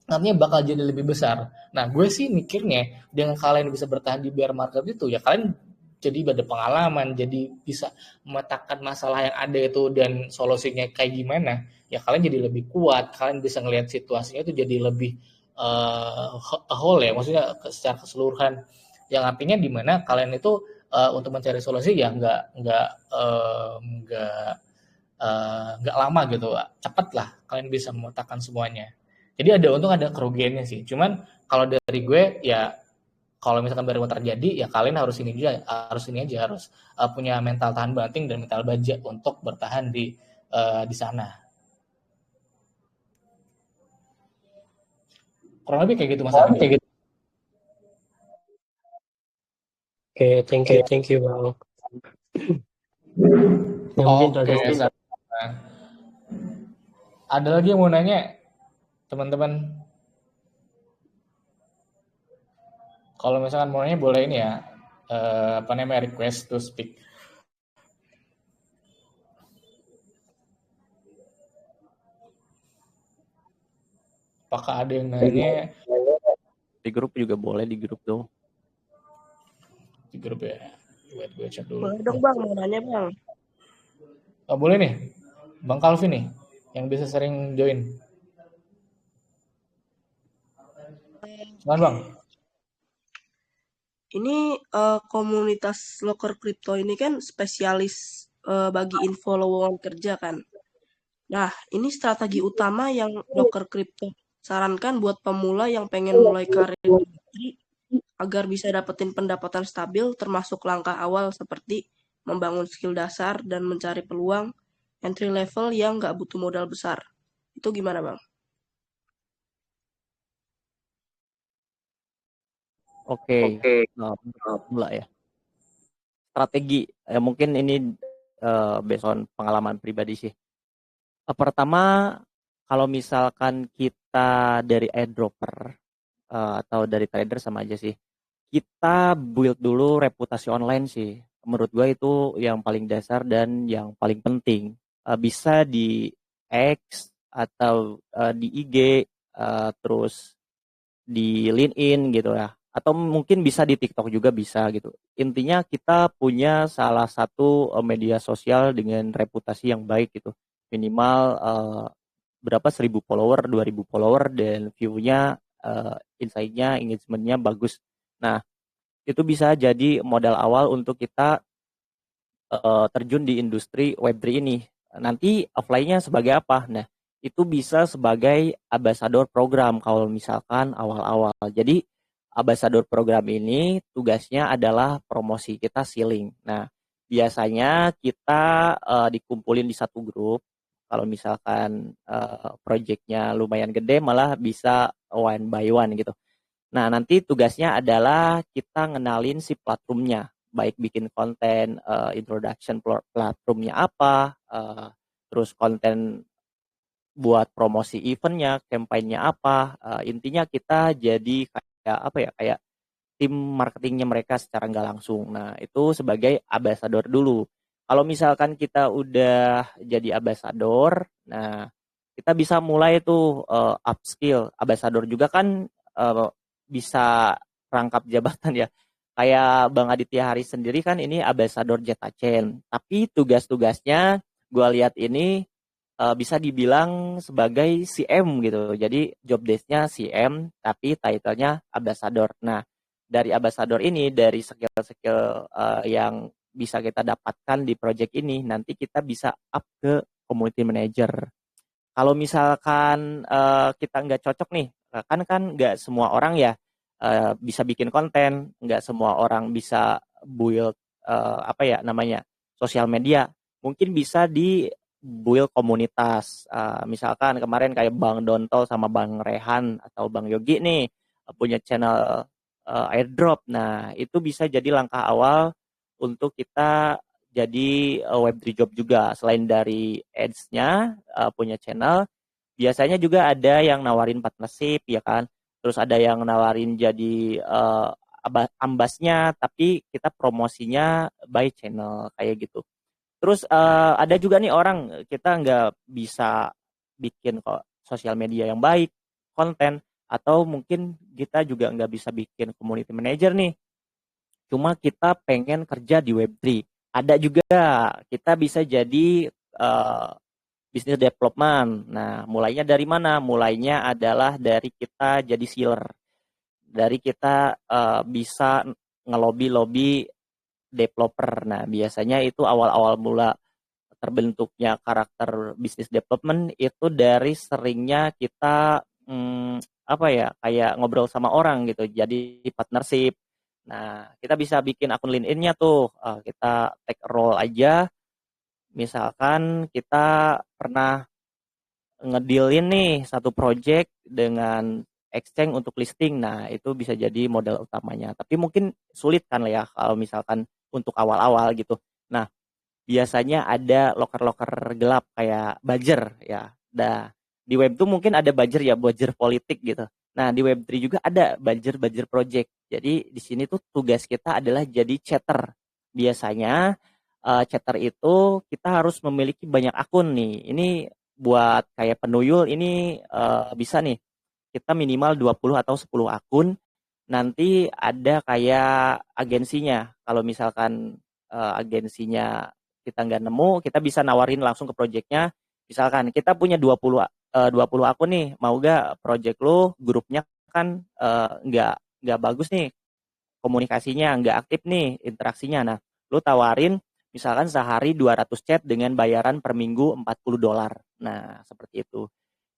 nantinya bakal jadi lebih besar. Nah, gue sih mikirnya dengan kalian bisa bertahan di bear market itu, ya kalian jadi ada pengalaman, jadi bisa memetakan masalah yang ada itu dan solusinya kayak gimana. Ya kalian jadi lebih kuat, kalian bisa ngelihat situasinya itu jadi lebih whole ya, maksudnya secara keseluruhan. Yang artinya di mana kalian itu untuk mencari solusi ya nggak lama gitu, cepat lah kalian bisa memetakan semuanya. Jadi ada untung ada kerugiannya sih. Cuman kalau dari gue ya kalau misalkan baru terjadi ya kalian harus ini aja harus punya mental tahan banting dan mental baja untuk bertahan di sana. Kurang lebih kayak gitu Mas Ardi. Oke, thank you Bang. Oke. Ada lagi yang mau nanya teman-teman? Kalau misalkan mau nanya boleh ini ya, apa namanya request to speak. Apakah ada yang nanya? Di grup juga boleh, di grup tuh. Di grup ya. Buat gue cek dulu. Boleh dong Bang, mau nanya Bang. Oh, boleh nih, Bang Calvin nih, yang bisa sering join. Silakan Bang. Ini komunitas loker kripto ini kan spesialis bagi info lowongan kerja kan. Nah, ini strategi utama yang loker kripto sarankan buat pemula yang pengen mulai karir di industri agar bisa dapetin pendapatan stabil, termasuk langkah awal seperti membangun skill dasar dan mencari peluang entry level yang nggak butuh modal besar. Itu gimana Bang? Oke, mulai ya. Strategi, mungkin ini based on pengalaman pribadi sih. Pertama, kalau misalkan kita dari airdropper atau dari trader sama aja sih. Kita build dulu reputasi online sih. Menurut gue itu yang paling dasar dan yang paling penting. Bisa di X atau di IG, terus di LinkedIn gitu ya. Atau mungkin bisa di TikTok juga bisa gitu. Intinya kita punya salah satu media sosial dengan reputasi yang baik gitu. Minimal berapa 1.000 follower, 2.000 follower dan view-nya, insight-nya, engagement-nya bagus. Nah, itu bisa jadi modal awal untuk kita terjun di industri Web3 ini. Nanti offline-nya sebagai apa? Nah, itu bisa sebagai ambassador program kalau misalkan awal-awal. Jadi, ambassador program ini tugasnya adalah promosi kita selling. Nah, biasanya kita dikumpulin di satu grup. Kalau misalkan project-nya lumayan gede, malah bisa one by one gitu. Nah, nanti tugasnya adalah kita ngenalin si platformnya, baik bikin konten, introduction platformnya apa, terus konten buat promosi eventnya, campaign-nya apa, intinya kita jadi kayak apa ya, kayak tim marketingnya mereka secara nggak langsung. Nah, itu sebagai ambassador dulu. Kalau misalkan kita udah jadi ambassador, nah kita bisa mulai tuh upskill. Ambassador juga kan bisa rangkap jabatan ya. Kayak Bang Aditya Hari sendiri kan ini ambassador Jetachen. Tapi tugas-tugasnya gue lihat ini bisa dibilang sebagai CM gitu. Jadi job desk-nya CM tapi title-nya ambassador. Nah, dari ambassador ini, dari skill-skill yang bisa kita dapatkan di project ini, nanti kita bisa up ke community manager. Kalau misalkan kita nggak cocok nih, kan nggak semua orang ya bisa bikin konten, nggak semua orang bisa build apa ya namanya sosial media. Mungkin bisa di build komunitas. Misalkan kemarin kayak Bang Dontol sama Bang Rehan atau Bang Yogi nih punya channel airdrop. Nah, itu bisa jadi langkah awal untuk kita jadi Web3 job juga. Selain dari ads-nya, punya channel, biasanya juga ada yang nawarin partnership, ya kan? Terus ada yang nawarin jadi ambasnya, tapi kita promosinya by channel, kayak gitu. Terus ada juga nih orang, kita nggak bisa bikin kok sosial media yang baik, konten, atau mungkin kita juga nggak bisa bikin community manager nih. Cuma kita pengen kerja di Web3. Ada juga kita bisa jadi business development. Nah, mulainya dari mana? Mulainya adalah dari kita jadi seller. Dari kita bisa ngelobi-lobi developer. Nah, biasanya itu awal-awal mula terbentuknya karakter business development itu dari seringnya kita apa ya, kayak ngobrol sama orang gitu, jadi partnership. Nah, kita bisa bikin akun LinkedIn-nya tuh, kita take role aja, misalkan kita pernah ngedealin nih satu project dengan exchange untuk listing. Nah, itu bisa jadi modal utamanya. Tapi mungkin sulit kan ya kalau misalkan untuk awal-awal gitu. Nah, biasanya ada loker-loker gelap kayak buzzer ya. Nah, di web tuh mungkin ada buzzer ya, buzzer politik gitu. Nah, di Web3 juga ada buzzer project. Jadi di sini tuh tugas kita adalah jadi chatter. Biasanya chatter itu kita harus memiliki banyak akun nih. Ini buat kayak penuyul ini bisa nih. Kita minimal 20 atau 10 akun. Nanti ada kayak agensinya. Kalau misalkan agensinya kita nggak nemu, kita bisa nawarin langsung ke projectnya. Misalkan kita punya 20 akun nih, mau gak project lo grupnya kan nggak bagus nih komunikasinya, nggak aktif nih interaksinya. Nah, lo tawarin misalkan sehari 200 chat dengan bayaran per minggu $40. Nah, seperti itu.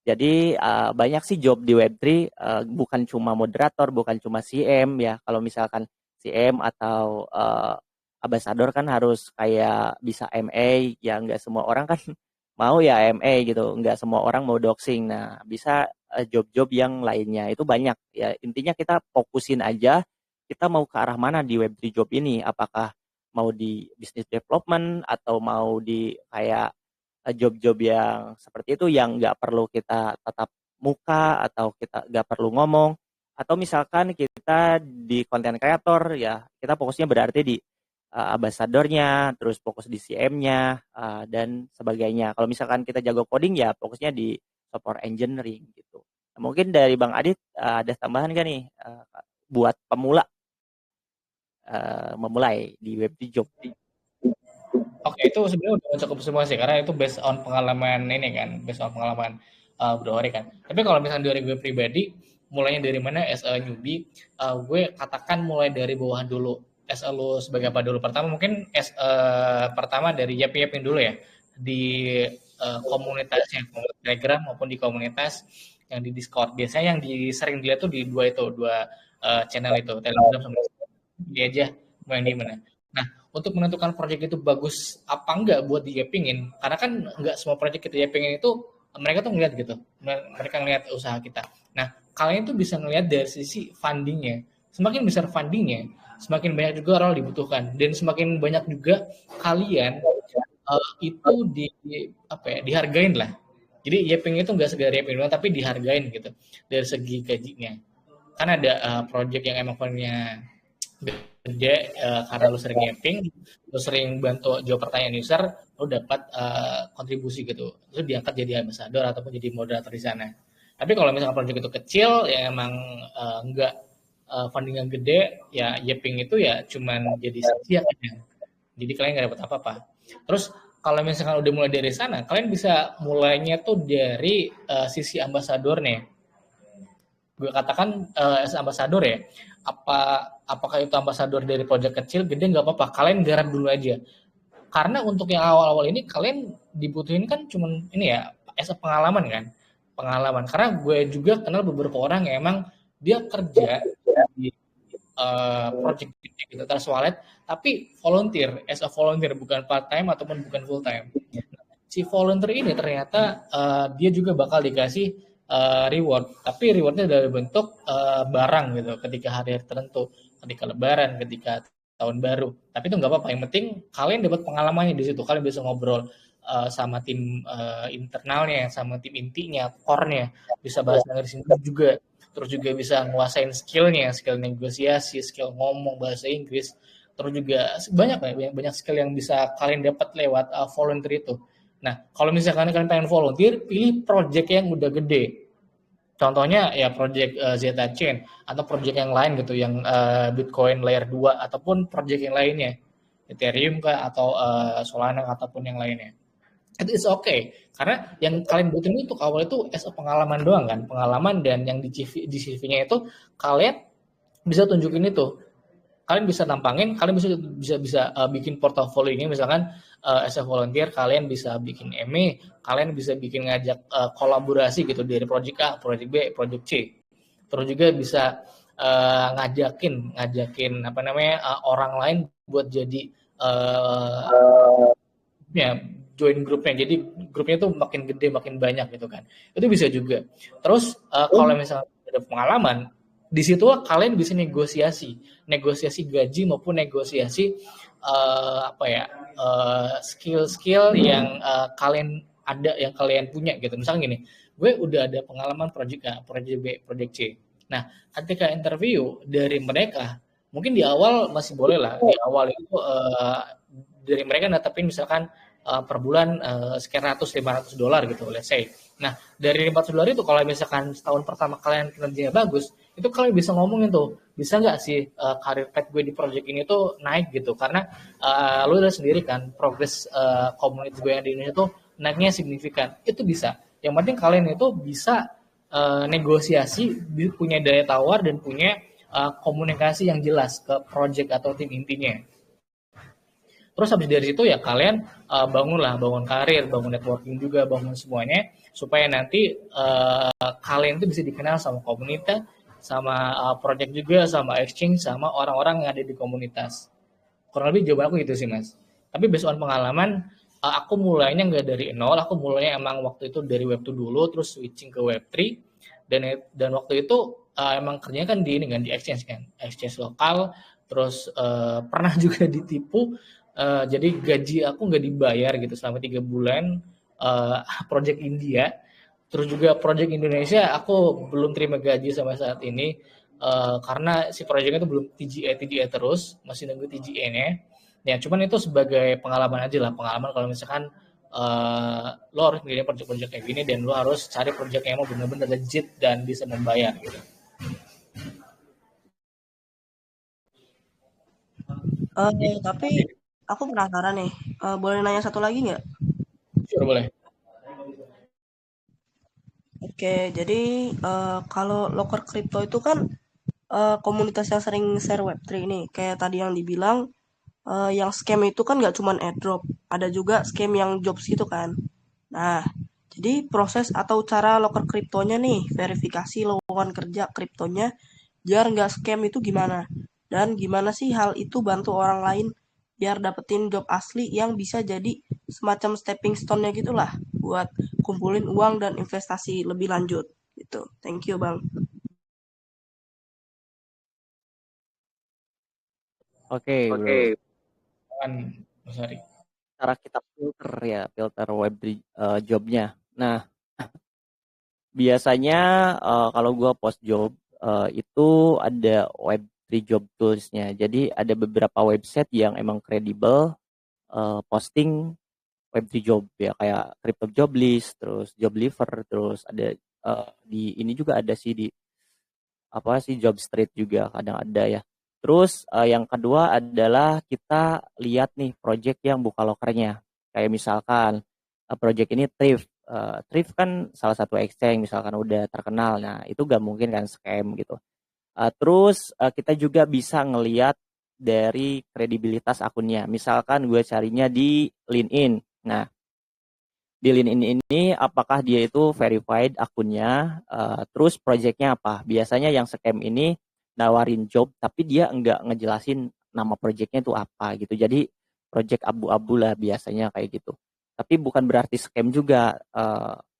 Jadi banyak sih job di Web3, bukan cuma moderator, bukan cuma CM ya. Kalau misalkan CM atau ambassador kan harus kayak bisa MA, ya nggak semua orang kan mau ya MA gitu, nggak semua orang mau doxing. Nah, bisa job-job yang lainnya itu banyak ya. Intinya kita fokusin aja, kita mau ke arah mana di Web3 job ini, apakah mau di business development atau mau di kayak job-job yang seperti itu yang nggak perlu kita tatap muka atau kita nggak perlu ngomong, atau misalkan kita di content creator ya kita fokusnya berarti di ambassador-nya, terus fokus di CM-nya dan sebagainya. Kalau misalkan kita jago coding ya fokusnya di software engineering gitu. Nah, mungkin dari Bang Adit ada tambahan kan nih buat pemula memulai di Web3 job? Oke, itu sebenarnya udah cukup semua sih, karena itu based on pengalaman ini kan, based on pengalaman Bro Ori kan. Tapi kalau misalnya dari gue pribadi, mulainya dari mana as a newbie, gue katakan mulai dari bawah dulu. As a lo sebagai apa dulu? Pertama mungkin pertama dari yaping dulu ya, di komunitas yang Telegram maupun di komunitas yang di Discord. Biasanya yang sering dilihat tuh di dua channel itu, Telegram sama Discord. Dia aja mau yang di mana. Nah, untuk menentukan proyek itu bagus apa enggak buat di-yapingin, karena kan enggak semua proyek kita yapingin itu mereka tuh ngeliat gitu, mereka ngeliat usaha kita. Nah, kalian tuh bisa ngeliat dari sisi fundingnya. Semakin besar fundingnya, semakin banyak juga orang dibutuhkan, dan semakin banyak juga kalian itu dihargain lah. Jadi yaping itu enggak sekedar yaping doang, tapi dihargain gitu dari segi gajinya. Kan ada proyek yang emang punya gede karena lu sering yaping, lu sering bantu jawab pertanyaan user, lu dapat kontribusi gitu. Itu diangkat jadi ambassador ataupun jadi moderator di sana. Tapi kalau misalnya proyek itu kecil, ya emang enggak funding yang gede, ya yaping itu ya cuman jadi sia-sia kan. Jadi kalian nggak dapat apa-apa. Terus kalau misalkan udah mulai dari sana, kalian bisa mulainya tuh dari sisi ambasadornya. Gue katakan ambasador ya. Apakah itu ambasador dari proyek kecil, gede nggak apa-apa. Kalian garap dulu aja. Karena untuk yang awal-awal ini kalian dibutuhin kan cuman ini ya, pengalaman kan. Pengalaman. Karena gue juga kenal beberapa orang yang emang dia kerja di project gitu, Trust Wallet, tapi volunteer, as a volunteer, bukan part time ataupun bukan full time. Si volunteer ini ternyata dia juga bakal dikasih reward, tapi rewardnya dari bentuk barang gitu, ketika hari tertentu, ketika lebaran, ketika tahun baru. Tapi itu nggak apa-apa, yang penting kalian dapat pengalamannya di situ, kalian bisa ngobrol sama tim internalnya, sama tim intinya, core-nya, bisa bahasa Inggris juga, terus juga bisa nguasain skill negosiasi, skill ngomong bahasa Inggris, terus juga banyak skill yang bisa kalian dapat lewat volunteer itu. Nah, kalau misalkan kalian pengen volunteer, pilih project yang udah gede. Contohnya ya project Zeta Chain atau project yang lain gitu, yang Bitcoin layer 2 ataupun project yang lainnya, Ethereum kah atau Solana ataupun yang lainnya. Itu is okay, karena yang kalian butuhin itu awal itu as a pengalaman doang kan, pengalaman, dan yang di CV-nya itu kalian bisa tunjukin itu, kalian bisa tampangin, kalian bisa bikin portofolio ini, misalkan as a volunteer kalian bisa bikin MA, kalian bisa bikin ngajak kolaborasi gitu dari project A, project B, project C, terus juga bisa ngajakin orang lain buat jadi ya join grupnya, jadi grupnya tuh makin gede makin banyak gitu kan, itu bisa juga. Terus kalau misalnya ada pengalaman, di situ kalian bisa negosiasi gaji maupun negosiasi skill-skill yang kalian ada, yang kalian punya gitu. Misalnya gini, gue udah ada pengalaman project A, project B, project C. Nah, ketika interview dari mereka, mungkin di awal masih boleh lah, di awal itu dari mereka netepin misalkan per bulan sekian $500 gitu, let's say. Nah, dari $500 itu kalau misalkan setahun pertama kalian kinerjanya bagus, itu kalian bisa ngomongin tuh, bisa nggak sih karir path gue di project ini tuh naik gitu, karena lu udah sendiri kan progres komunitas gue yang di Indonesia tuh naiknya signifikan. Itu bisa. Yang penting kalian itu bisa negosiasi, punya daya tawar dan punya komunikasi yang jelas ke project atau tim intinya. Terus habis dari situ ya kalian bangun karir, bangun networking juga, bangun semuanya, supaya nanti kalian itu bisa dikenal sama komunitas, sama project juga, sama exchange, sama orang-orang yang ada di komunitas. Kurang lebih jawaban aku gitu sih Mas. Tapi based on pengalaman, aku mulainya nggak dari nol, aku mulainya emang waktu itu dari Web2 dulu, terus switching ke Web3, dan waktu itu emang kerjanya kan di ini kan di exchange lokal, terus pernah juga ditipu, jadi gaji aku nggak dibayar gitu selama 3 bulan, project India, terus juga project Indonesia aku belum terima gaji sampai saat ini, karena si projectnya itu belum TGA terus, masih nunggu TGA-nya. Ya cuman itu sebagai pengalaman aja lah, pengalaman kalau misalkan lo harus milih project-project kayak gini dan lo harus cari project yang mau benar-benar legit dan bisa membayar gitu. Tapi aku penasaran nih, boleh nanya satu lagi nggak? Sure, boleh. Oke, jadi kalau loker kripto itu kan komunitas yang sering share Web3 ini, kayak tadi yang dibilang, yang scam itu kan nggak cuman airdrop, ada juga scam yang jobs gitu kan. Nah, jadi proses atau cara loker kriptonya nih, verifikasi lowongan kerja kriptonya, biar nggak scam itu gimana? Dan gimana sih hal itu bantu orang lain biar dapetin job asli yang bisa jadi semacam stepping stone-nya gitulah buat kumpulin uang dan investasi lebih lanjut gitu. Thank you, Bang. Oke, bro. Kan Mas Ari. Cara kita filter web jobnya. Nah, biasanya kalau gua post job itu ada web3 job toolsnya. Jadi ada beberapa website yang emang kredibel posting web3 job ya, kayak crypto job list, terus job liver, terus ada di ini juga ada sih di apa sih job street juga kadang ada ya. Terus yang kedua adalah kita lihat nih project yang buka lokernya. Kayak misalkan project ini Thrift. Thrift kan salah satu exchange misalkan udah terkenal. Nah, itu gak mungkin kan scam gitu. Terus kita juga bisa ngelihat dari kredibilitas akunnya. Misalkan gue carinya di LinkedIn. Nah, di LinkedIn ini apakah dia itu verified akunnya, terus projectnya apa. Biasanya yang scam ini nawarin job tapi dia enggak ngejelasin nama projectnya itu apa gitu. Jadi project abu-abu lah biasanya kayak gitu. Tapi bukan berarti scam juga.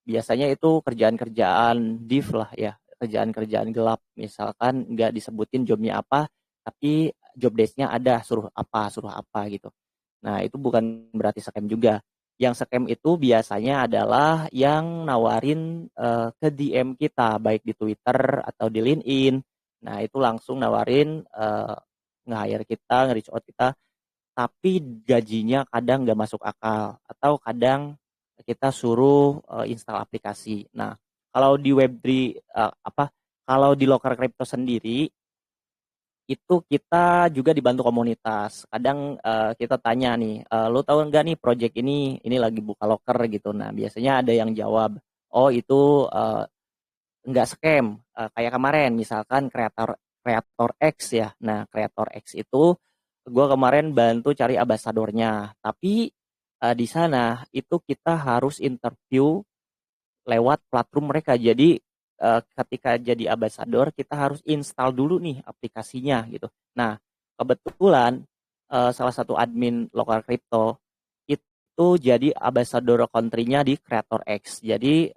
Biasanya itu kerjaan-kerjaan div lah ya, kerjaan-kerjaan gelap. Misalkan enggak disebutin jobnya apa, tapi job desk-nya ada suruh apa gitu. Nah, itu bukan berarti scam juga. Yang scam itu biasanya adalah yang nawarin ke DM kita, baik di Twitter atau di LinkedIn. Nah, itu langsung nawarin nge-hire kita, nge-reach out kita, tapi gajinya kadang nggak masuk akal. Atau kadang kita suruh install aplikasi. Nah, kalau di Web3, kalau di Loker Crypto sendiri, itu kita juga dibantu komunitas. Kadang kita tanya nih, lo tahu nggak nih project ini lagi buka loker gitu. Nah, biasanya ada yang jawab, oh itu nggak scam. Kayak kemarin misalkan kreator X ya. Nah, kreator X itu gue kemarin bantu cari ambasadornya. Tapi di sana itu kita harus interview lewat platform mereka. Jadi ketika jadi ambassador kita harus install dulu nih aplikasinya gitu. Nah, kebetulan salah satu admin lokal kripto itu jadi ambassador country-nya di Creator X. Jadi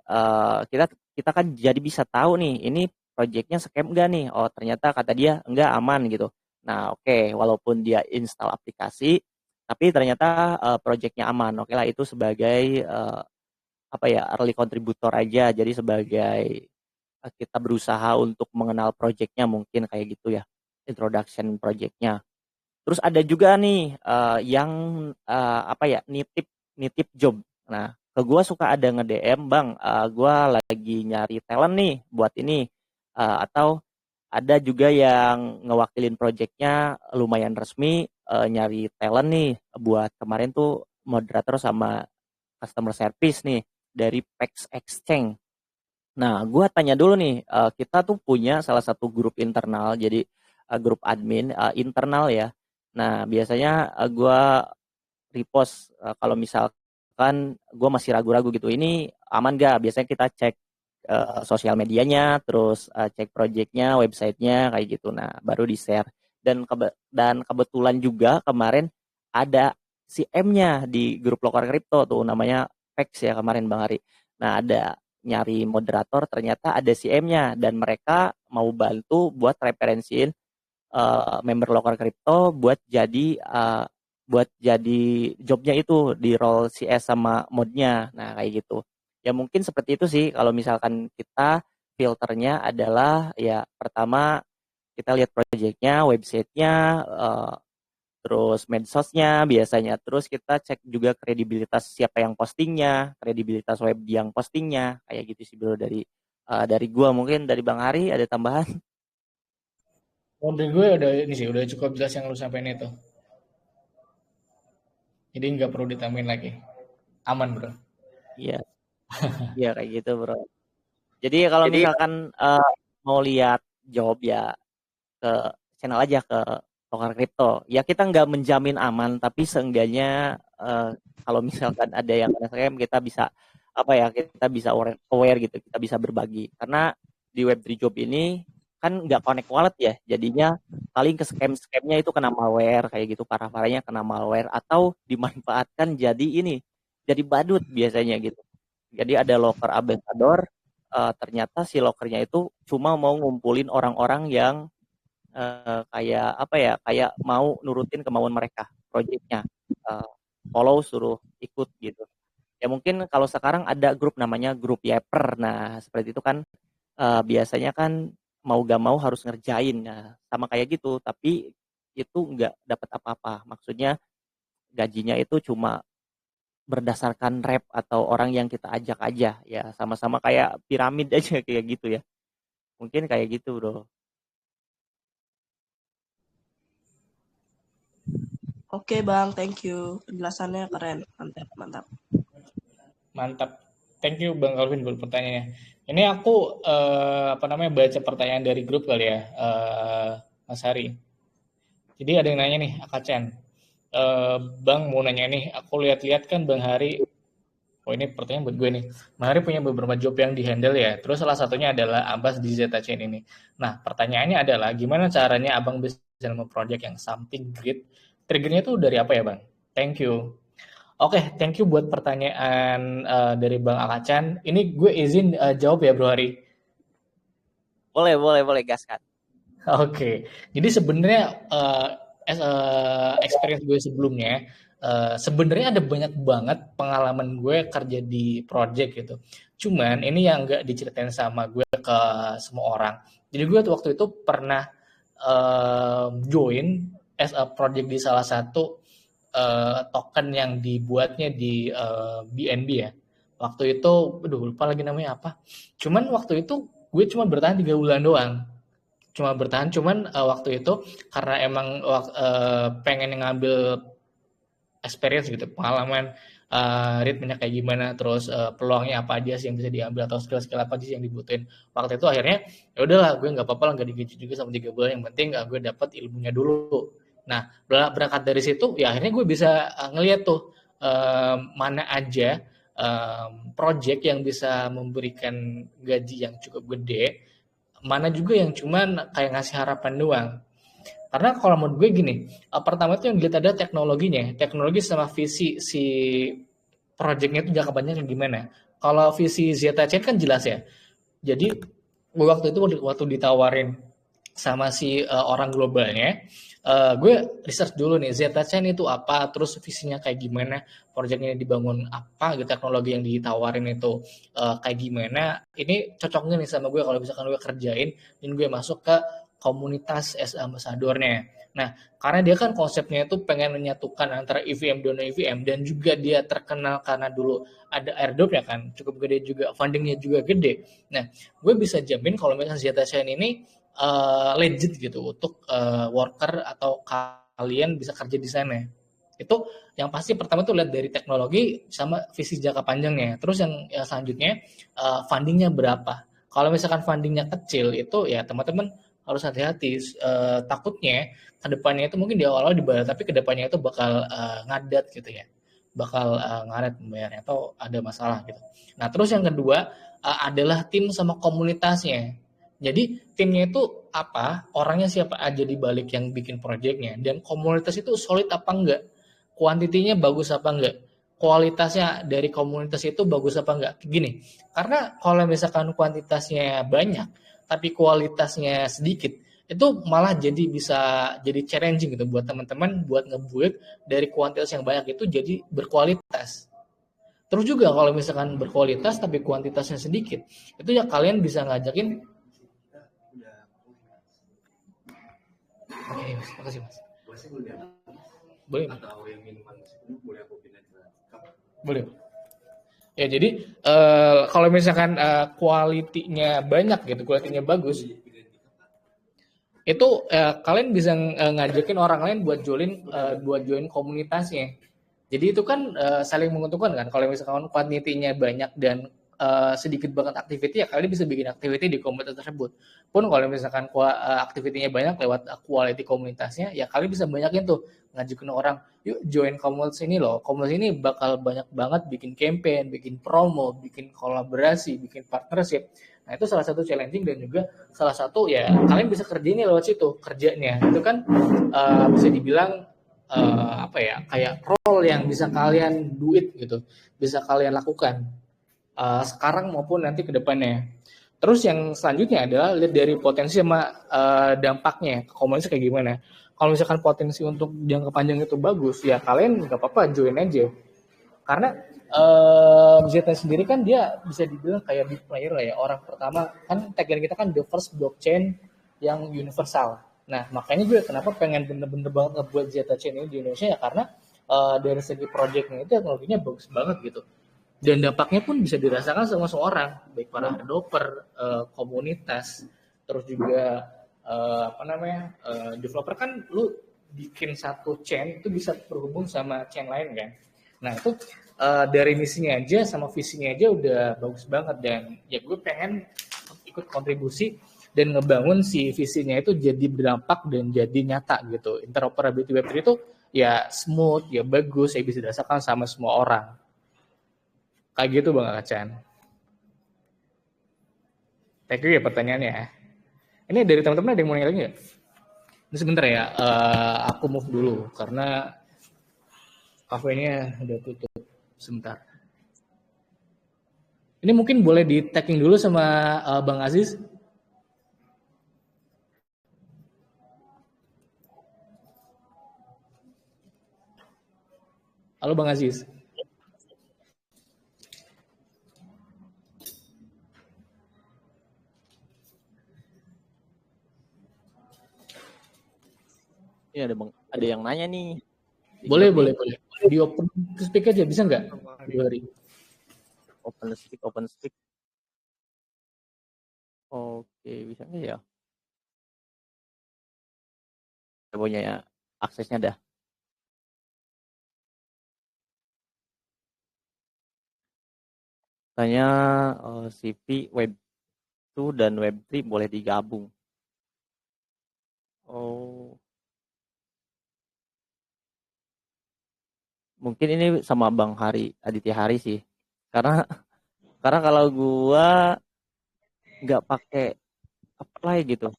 kita kan jadi bisa tahu nih ini projectnya scam enggak nih. Oh, ternyata kata dia enggak, aman gitu. Nah, oke, walaupun dia install aplikasi tapi ternyata projectnya aman. Oke lah, itu sebagai early contributor aja, jadi sebagai kita berusaha untuk mengenal projectnya mungkin kayak gitu ya, introduction projectnya. Terus ada juga nih yang nitip nitip job. Nah, ke gue suka ada nge-DM, bang, gue lagi nyari talent nih buat ini. Atau ada juga yang ngewakilin projectnya lumayan resmi, nyari talent nih buat kemarin tuh moderator sama customer service nih dari PEX Exchange. Nah, gue tanya dulu nih, kita tuh punya salah satu grup internal, jadi grup admin internal ya. Nah, biasanya gue repost kalau misalkan gue masih ragu-ragu gitu, ini aman gak? Biasanya kita cek sosial medianya, terus cek projectnya, websitenya kayak gitu. Nah, baru di-share. Dan kebetulan juga kemarin ada si M-nya di grup lokal kripto tuh namanya PEX ya kemarin Bang Hari. Nah, ada nyari moderator ternyata ada CM-nya dan mereka mau bantu buat referensiin member Loker Crypto buat jadi jobnya itu di role CS sama modnya. Nah, kayak gitu. Ya mungkin seperti itu sih kalau misalkan kita filternya adalah ya pertama kita lihat projectnya, websitenya, terus medsosnya biasanya. Terus kita cek juga kredibilitas siapa yang postingnya, kredibilitas web yang postingnya, kayak gitu sih bro dari gua. Mungkin dari Bang Hari ada tambahan? Dari gue udah ini sih, udah cukup jelas yang lu sampaikan itu. Jadi nggak perlu ditambahin lagi. Aman bro. Iya, iya kayak gitu bro. Jadi kalau misalkan mau lihat job ya ke channel aja ke Loker Crypto. Ya kita nggak menjamin aman, tapi seenggaknya kalau misalkan ada yang kena scam kita bisa kita bisa aware gitu, kita bisa berbagi. Karena di Web3 Job ini kan nggak connect wallet ya, jadinya paling ke scamnya itu kena malware kayak gitu, parah-parahnya kena malware atau dimanfaatkan jadi badut biasanya gitu. Jadi ada locker ambassador, ternyata si lockernya itu cuma mau ngumpulin orang-orang yang kayak mau nurutin kemauan mereka proyeknya, follow suruh ikut gitu. Ya mungkin kalau sekarang ada grup namanya grup Yaper. Nah seperti itu kan biasanya kan mau gak mau harus ngerjain. Nah sama kayak gitu, tapi itu nggak dapat apa-apa. Maksudnya gajinya itu cuma berdasarkan rep atau orang yang kita ajak aja. Ya sama-sama kayak piramid aja kayak gitu ya. Mungkin kayak gitu bro. Oke Bang, thank you. Penjelasannya keren, mantap, mantap. Mantap. Thank you Bang Calvin buat pertanyaannya. Ini aku baca pertanyaan dari grup kali ya, Mas Hari. Jadi ada yang nanya nih, Akacan. Bang mau nanya nih, aku lihat-lihat kan Bang Hari. Oh ini pertanyaan buat gue nih. Bang Hari punya beberapa job yang di-handle ya. Terus salah satunya adalah Abbas di Zeta Chain ini. Nah pertanyaannya adalah gimana caranya Abang bisa dalam project yang something great? Triggernya tuh dari apa ya Bang? Thank you. Oke, thank you buat pertanyaan dari Bang Akacan. Ini gue izin jawab ya Bro Hari. Boleh gaskan. Oke, jadi sebenarnya experience gue sebelumnya, sebenarnya ada banyak banget pengalaman gue kerja di project gitu. Cuman ini yang nggak diceritain sama gue ke semua orang. Jadi gue waktu itu pernah join as a project di salah satu token yang dibuatnya di BNB ya. Waktu itu, aduh lupa lagi namanya apa. Cuman waktu itu gue cuma bertahan 3 bulan doang. Cuman waktu itu karena emang pengen ngambil experience gitu, pengalaman ritmenya kayak gimana, terus peluangnya apa aja sih yang bisa diambil atau skill-skill apa aja sih yang dibutuhin. Waktu itu akhirnya ya udahlah gue nggak apa-apa lah nggak digaji juga sama 3 bulan, yang penting gue dapat ilmunya dulu. Nah berangkat dari situ ya akhirnya gue bisa ngeliat tuh mana aja project yang bisa memberikan gaji yang cukup gede, mana juga yang cuman kayak ngasih harapan doang. Karena kalau menurut gue gini, pertama itu yang dilihat ada teknologi sama visi si projectnya itu jangka panjangnya gimana. Kalau visi Zeta Chain kan jelas ya. Jadi waktu itu waktu ditawarin sama si orang globalnya, gue research dulu nih Zeta Chain itu apa, terus visinya kayak gimana, projectnya dibangun apa, gitu, teknologi yang ditawarin itu kayak gimana. Ini cocoknya nih sama gue kalau misalkan gue kerjain dan gue masuk ke komunitas as ambassador-nya. Nah, karena dia kan konsepnya itu pengen menyatukan antara EVM dan EVM dan juga dia terkenal karena dulu ada airdrop ya kan, cukup gede juga, fundingnya juga gede. Nah, gue bisa jamin kalau misalnya Zeta Chain ini legit gitu untuk worker atau kalian bisa kerja di sana. Itu yang pasti pertama tuh lihat dari teknologi sama visi jangka panjangnya. Terus yang selanjutnya fundingnya berapa. Kalau misalkan fundingnya kecil itu ya teman-teman harus hati-hati. Takutnya kedepannya itu mungkin di awal-awal dibayar, tapi kedepannya itu bakal ngadat gitu ya, bakal ngaret membayarnya atau ada masalah gitu. Nah terus yang kedua adalah tim sama komunitasnya. Jadi timnya itu apa, orangnya siapa aja di balik yang bikin proyeknya, dan komunitas itu solid apa enggak, kuantitinya bagus apa enggak. kualitasnya dari komunitas itu bagus apa enggak. Gini, karena kalau misalkan kuantitasnya banyak, tapi kualitasnya sedikit, itu malah jadi bisa jadi challenging gitu buat teman-teman buat ngebuat dari kuantitas yang banyak itu jadi berkualitas. Terus juga kalau misalkan berkualitas tapi kuantitasnya sedikit, itu ya kalian bisa ngajakin. Oke, Mas. Makasih, Mas. Boleh. Boleh. Ya, jadi kalau misalkan kualitinya banyak gitu, kualitinya bagus, itu kalian bisa ngajakin orang lain buat join komunitasnya. Jadi itu kan saling menguntungkan kan. Kalau misalkan kuantitinya banyak dan sedikit banget activity, ya kalian bisa bikin activity di komunitas tersebut. Pun kalau misalkan activity-nya banyak lewat quality komunitasnya, ya kalian bisa banyakin tuh ngajakin orang, yuk join komunitas ini loh. Komunitas ini bakal banyak banget bikin campaign, bikin promo, bikin kolaborasi, bikin partnership. Nah, itu salah satu challenging dan juga salah satu ya kalian bisa kerjain lewat situ kerjanya. Itu kan bisa dibilang apa ya, kayak role yang bisa kalian duit gitu, bisa kalian lakukan sekarang maupun nanti ke depannya. Terus yang selanjutnya adalah lihat dari potensi sama dampaknya ke komunitas kayak gimana. Kalau misalkan potensi untuk jangka panjang itu bagus, ya kalian nggak apa-apa join aja. Karena Zeta sendiri kan dia bisa dibilang kayak big player lah ya. Orang pertama kan tagline kita kan the first blockchain yang universal. Nah makanya gue kenapa pengen bener-bener banget ngebuat Zeta Chain ini di Indonesia ya karena dari segi projectnya itu teknologinya bagus banget gitu. Dan dampaknya pun bisa dirasakan sama semua orang, baik para developer, komunitas, terus juga developer kan lu bikin satu chain itu bisa terhubung sama chain lain kan. Nah itu dari misinya aja sama visinya aja udah bagus banget dan ya gue pengen ikut kontribusi dan ngebangun si visinya itu jadi berdampak dan jadi nyata gitu. Interoperability Web3 itu ya smooth, ya bagus, ya bisa dirasakan sama semua orang. Kayak gitu Bang Acan. Thank you ya pertanyaannya. Ini dari teman-teman ada yang mau nanya lagi nggak? Ini sebentar ya, aku move dulu karena kafenya udah tutup sebentar. Ini mungkin boleh di tagging dulu sama Bang Aziz. Halo Bang Aziz. Ini ada yang nanya nih. Boleh. Di open speak aja bisa nggak? Open speak. Oke, bisa nggak ya? Saya punya ya, aksesnya dah. Tanya CV Web 2 dan Web 3 boleh digabung. Oh. Mungkin ini sama Bang Aditya Hari sih. Karena kalau gua nggak pakai apply gitu.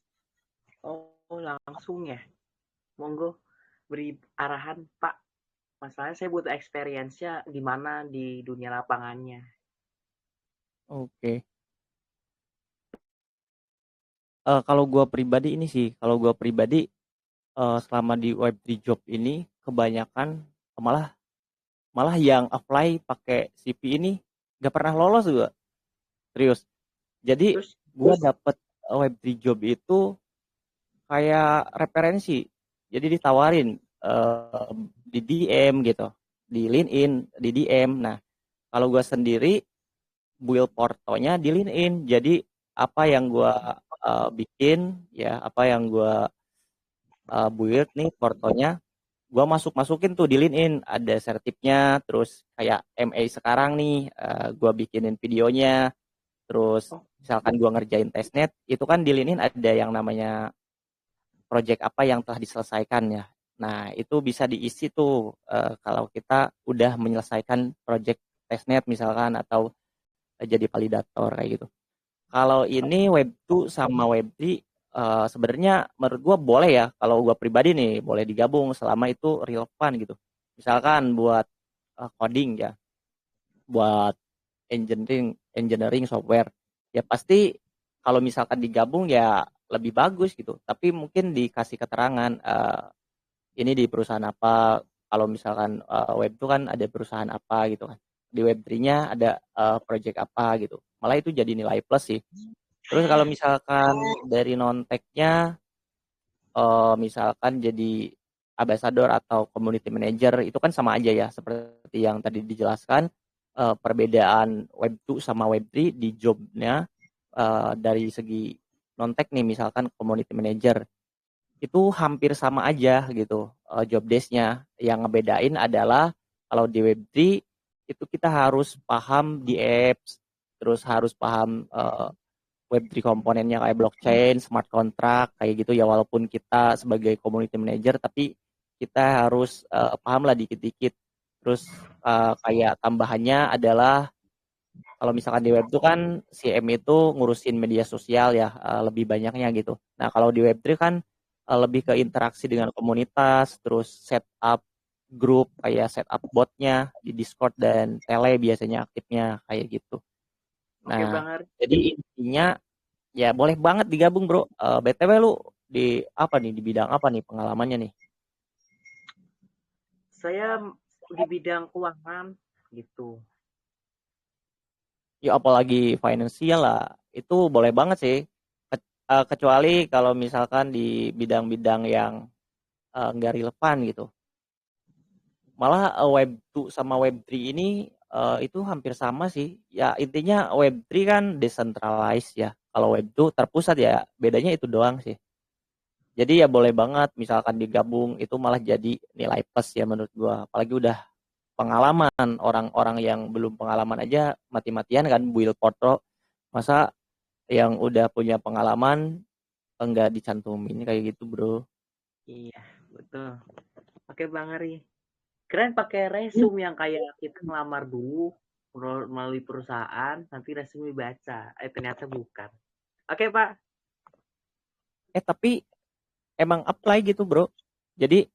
Oh, langsung ya. Monggo beri arahan, Pak. Masalahnya saya butuh experience-nya gimana di dunia lapangannya. Oke. Kalau gua pribadi ini sih, selama di Web3 job ini kebanyakan malah yang apply pakai CV ini nggak pernah lolos juga. Serius. Jadi gue dapet Web3 job itu kayak referensi. Jadi ditawarin di DM gitu, di LinkedIn, di DM. Nah, kalau gue sendiri build portonya di LinkedIn. Jadi apa yang gue bikin ya, apa yang gue build nih portonya, gue masukin tuh di LinkedIn, ada sertipnya, terus kayak MA sekarang nih, gue bikinin videonya, terus misalkan gue ngerjain testnet, itu kan di LinkedIn ada yang namanya project apa yang telah diselesaikan ya. Nah itu bisa diisi tuh kalau kita udah menyelesaikan project testnet misalkan atau jadi validator kayak gitu. Kalau ini Web 2 sama Web 3 sebenarnya menurut gue boleh ya, kalau gue pribadi nih boleh digabung selama itu relevan gitu. Misalkan buat coding ya, buat engineering software. Ya pasti kalau misalkan digabung ya lebih bagus gitu. Tapi mungkin dikasih keterangan ini di perusahaan apa. Kalau misalkan web itu kan ada perusahaan apa gitu kan. Di Web3-nya ada project apa gitu. Malah itu jadi nilai plus sih. Terus kalau misalkan dari non-tech-nya misalkan jadi ambassador atau community manager itu kan sama aja ya seperti yang tadi dijelaskan. Perbedaan Web2 sama Web3 di jobnya dari segi non-tech nih misalkan community manager itu hampir sama aja gitu job desk-nya. Yang ngebedain adalah kalau di Web3 itu kita harus paham di apps, terus harus paham Web3 komponennya kayak blockchain, smart contract kayak gitu ya, walaupun kita sebagai community manager tapi kita harus paham lah dikit-dikit. Terus kayak tambahannya adalah kalau misalkan di web itu kan CM itu ngurusin media sosial ya, lebih banyaknya gitu. Nah, kalau di Web3 kan lebih ke interaksi dengan komunitas, terus setup grup kayak setup botnya di Discord dan Tele biasanya aktifnya kayak gitu. Oke Bang Nah, Hari. jadi intinya ya boleh banget digabung, Bro. BTW lu di apa nih, di bidang apa nih pengalamannya nih? Saya di bidang keuangan gitu. Ya apalagi finansial lah, itu boleh banget sih. Kecuali kalau misalkan di bidang-bidang yang nggak relevan gitu. Malah Web2 sama Web3 ini itu hampir sama sih. Ya intinya Web3 kan decentralized ya. Kalau Web2 terpusat ya, bedanya itu doang sih. Jadi ya boleh banget misalkan digabung, itu malah jadi nilai plus ya menurut gua. Apalagi udah pengalaman, orang-orang yang belum pengalaman aja mati-matian kan build portfolio. Masa yang udah punya pengalaman enggak dicantumin kayak gitu, Bro. Iya, betul. Oke Bang Hari. Keren pakai resume yang kayak kita ngelamar dulu melalui perusahaan, nanti resume baca. Ternyata bukan. Oke Pak. Tapi emang apply gitu, Bro. Jadi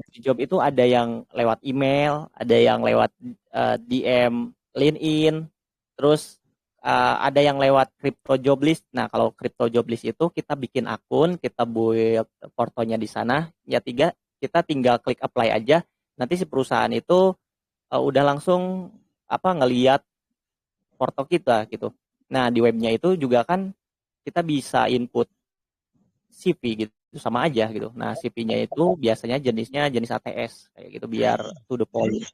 di job itu ada yang lewat email, ada yang lewat DM LinkedIn, terus ada yang lewat crypto job list. Nah, kalau crypto job list itu kita bikin akun, kita build portonya di sana. Ya kita tinggal klik apply aja. Nanti si perusahaan itu udah langsung ngeliat porto kita gitu. Nah, di webnya itu juga kan kita bisa input CV gitu, sama aja gitu. Nah, CV-nya itu biasanya jenisnya jenis ATS kayak gitu biar to the point.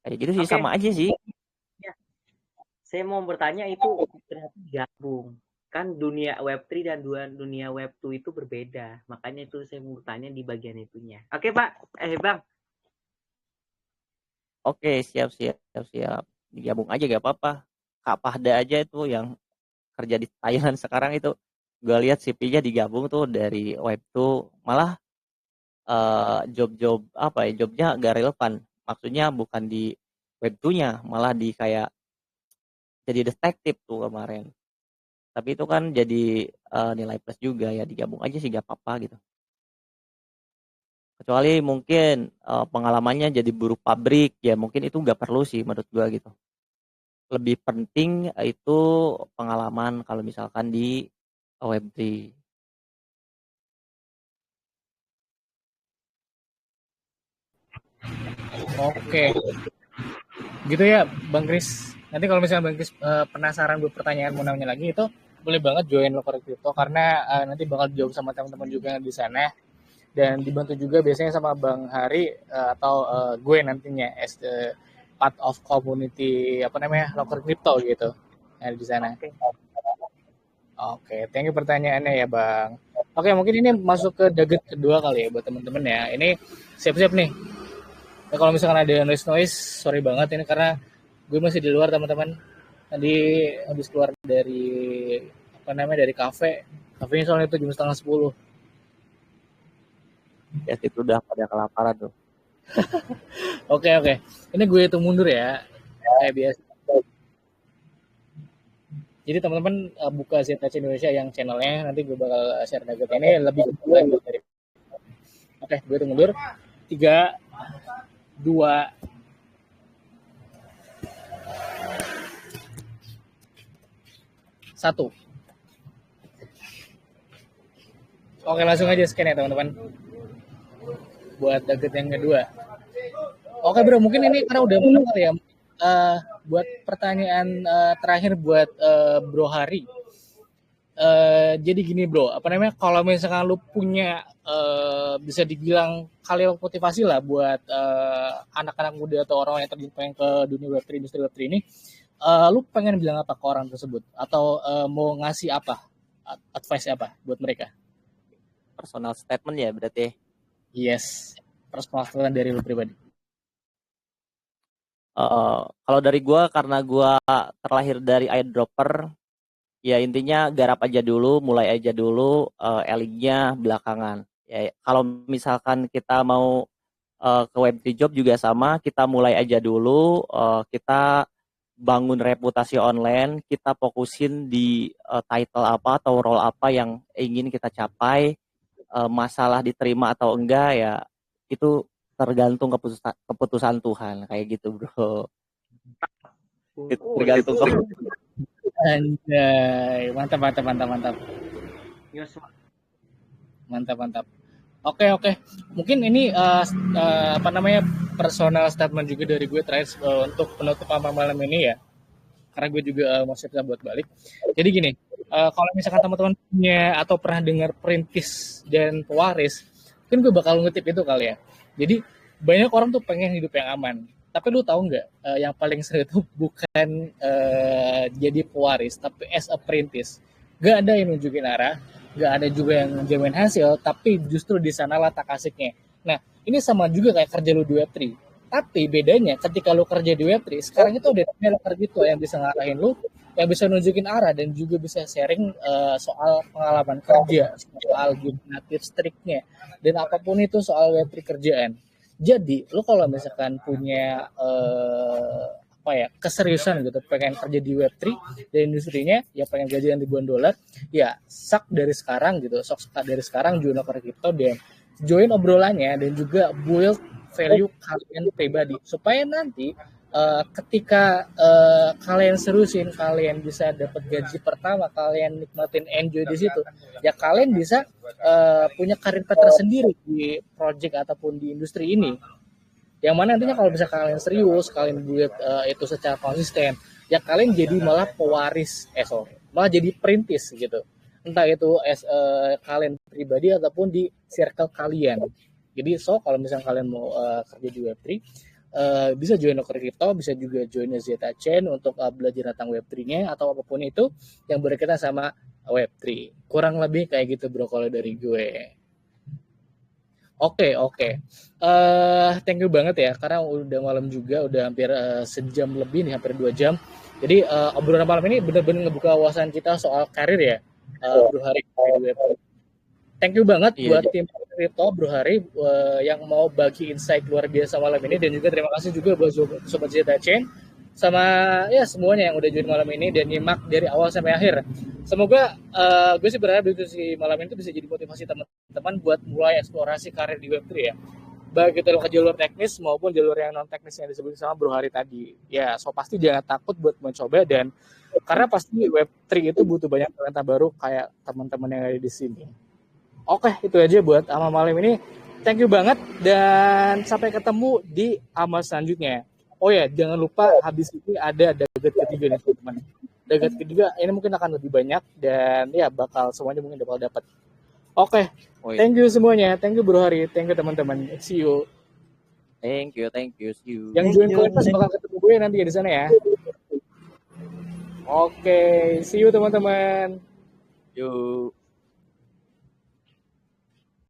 Kayak gitu sih, sama aja sih. Ya. Saya mau bertanya itu ternyata gabung. Kan dunia Web3 dan dunia Web2 itu berbeda. Makanya itu saya mau bertanya di bagian itunya. Oke, Pak. Bang. Oke, siap. Digabung aja gak apa-apa. Kak Pahda aja itu yang kerja di Thailand sekarang itu. Gue lihat CV-nya digabung tuh dari Web2, malah job-job jobnya gak relevan. Maksudnya bukan di Web2-nya, malah di kayak jadi detektif tuh kemarin. Tapi itu kan jadi nilai plus juga ya, digabung aja sih gak apa-apa gitu. Kecuali mungkin pengalamannya jadi buruh pabrik, ya mungkin itu gak perlu sih menurut gua gitu. Lebih penting itu pengalaman kalau misalkan di Web3. Oke, gitu ya Bang Kris. Nanti kalau misalnya Bang Kris penasaran buat pertanyaan mau nanya lagi, itu boleh banget join Loker Crypto karena nanti bakal jawab sama teman-teman juga di sana, dan dibantu juga biasanya sama Bang Hari atau gue nantinya as the part of community Loker Crypto gitu di sana. Oke, thank you pertanyaannya ya Bang. Oke, mungkin ini masuk ke nugget kedua kali ya buat teman-teman ya. Ini siap-siap nih. Nah, kalau misalkan ada noise, sorry banget ini karena gue masih di luar teman-teman. Tadi habis keluar dari dari kafe. Kafenya soalnya itu jam 9:30. Ya itu udah pada kelaparan tuh. Oke. Ini gue hitung mundur ya. Kayak biasa. Jadi teman-teman buka ZTC Indonesia yang channelnya, nanti gue bakal share nugget ini lebih dari. Oke, gue hitung mundur. 3, 2, 1. Oke, langsung aja scan ya teman-teman. Buat target yang kedua. Oke bro, mungkin ini karena udah menang kali ya. Buat pertanyaan terakhir buat Bro Hari. Jadi gini bro, apa namanya? Kalau misalkan lu punya bisa dibilang kali motivasi lah buat anak-anak muda atau orang yang terjun pengen ke dunia Web3, industri Web3 ini, lu pengen bilang apa ke orang tersebut? Atau mau ngasih apa? Advice apa buat mereka? Personal statement ya berarti. Yes, personal statement dari lu pribadi. Kalau dari gue, karena gue terlahir dari airdropper, ya intinya garap aja dulu, mulai aja dulu, elingnya belakangan. Ya, kalau misalkan kita mau ke Web3 job juga sama, kita mulai aja dulu, kita bangun reputasi online, kita fokusin di title apa atau role apa yang ingin kita capai. Masalah diterima atau enggak ya itu tergantung keputusan Tuhan, kayak gitu bro. Tergantung Anjay, mantap. Mantap. Oke. Mungkin ini apa namanya personal statement juga dari gue terakhir untuk penutup malam ini ya. Karena gue juga mau siap buat balik. Jadi gini, kalau misalkan teman-teman punya atau pernah dengar perintis dan pewaris, mungkin gue bakal ngutip itu kali ya. Jadi banyak orang tuh pengen hidup yang aman. Tapi lu tahu nggak, yang paling seru itu bukan jadi pewaris, tapi as a perintis. Gak ada yang nunjukin arah, gak ada juga yang menjamin hasil, tapi justru di sana letak asiknya. Nah, ini sama juga kayak kerja lu di Web3. Tapi bedanya ketika lu kerja di Web3, sekarang itu udah developer gitu yang bisa ngarahin lu, yang bisa nunjukin arah dan juga bisa sharing soal pengalaman kerja, soal gimana tips triknya, dan apapun itu soal Web3 kerjaan. Jadi, lu kalau misalkan punya keseriusan gitu, pengen kerja di Web3 dan industrinya, ya pengen gajian ribuan dolar, ya sok dari sekarang join Loker Crypto dan join obrolannya dan juga build value kalian pribadi supaya nanti ketika kalian serusin, kalian bisa dapat gaji pertama, kalian nikmatin enjoy di situ, ya kalian bisa punya karir tersendiri di project ataupun di industri ini, yang mana nantinya kalau bisa kalian serius, kalian buat itu secara konsisten, ya kalian jadi malah pewaris, malah jadi perintis gitu, entah itu kalian pribadi ataupun di circle kalian. Jadi kalau misalnya kalian mau kerja di Web3, bisa join Loker Crypto, bisa juga join Zeta Chain untuk belajar tentang Web3-nya atau apapun itu yang berkaitan sama Web3. Kurang lebih kayak gitu bro kalau dari gue. Oke. Thank you banget ya, karena udah malam juga, udah hampir sejam lebih nih, hampir 2 jam. Jadi obrolan malam ini benar-benar ngebuka wawasan kita soal karir ya, Bro Hari. Thank you banget buat tim Crypto Bro Hari yang mau bagi insight luar biasa malam ini, dan juga terima kasih juga buat Sobat Zeta Chain sama ya semuanya yang udah join malam ini dan nyimak dari awal sampai akhir. Semoga gue sih berharap diskusi malam ini bisa jadi motivasi teman-teman buat mulai eksplorasi karir di Web3 ya. Baik itu ke jalur teknis maupun jalur yang non teknis yang disebut sama Bro Hari tadi. Ya, pasti jangan takut buat mencoba, dan karena pasti Web3 itu butuh banyak talenta baru kayak teman-teman yang ada di sini. Oke, itu aja buat amal malam ini. Thank you banget dan sampai ketemu di amal selanjutnya. Oh ya, jangan lupa habis ini ada dagat ketiga nih teman-teman. Dagat ketiga ini mungkin akan lebih banyak dan ya semuanya mungkin bakal dapat. Oke. Thank you semuanya. Thank you Bro Hari. Thank you teman-teman. See you. Thank you. See you. Yang join kelas bakal ketemu gue nanti ya di sana ya. Oke, see you teman-teman. Yuk.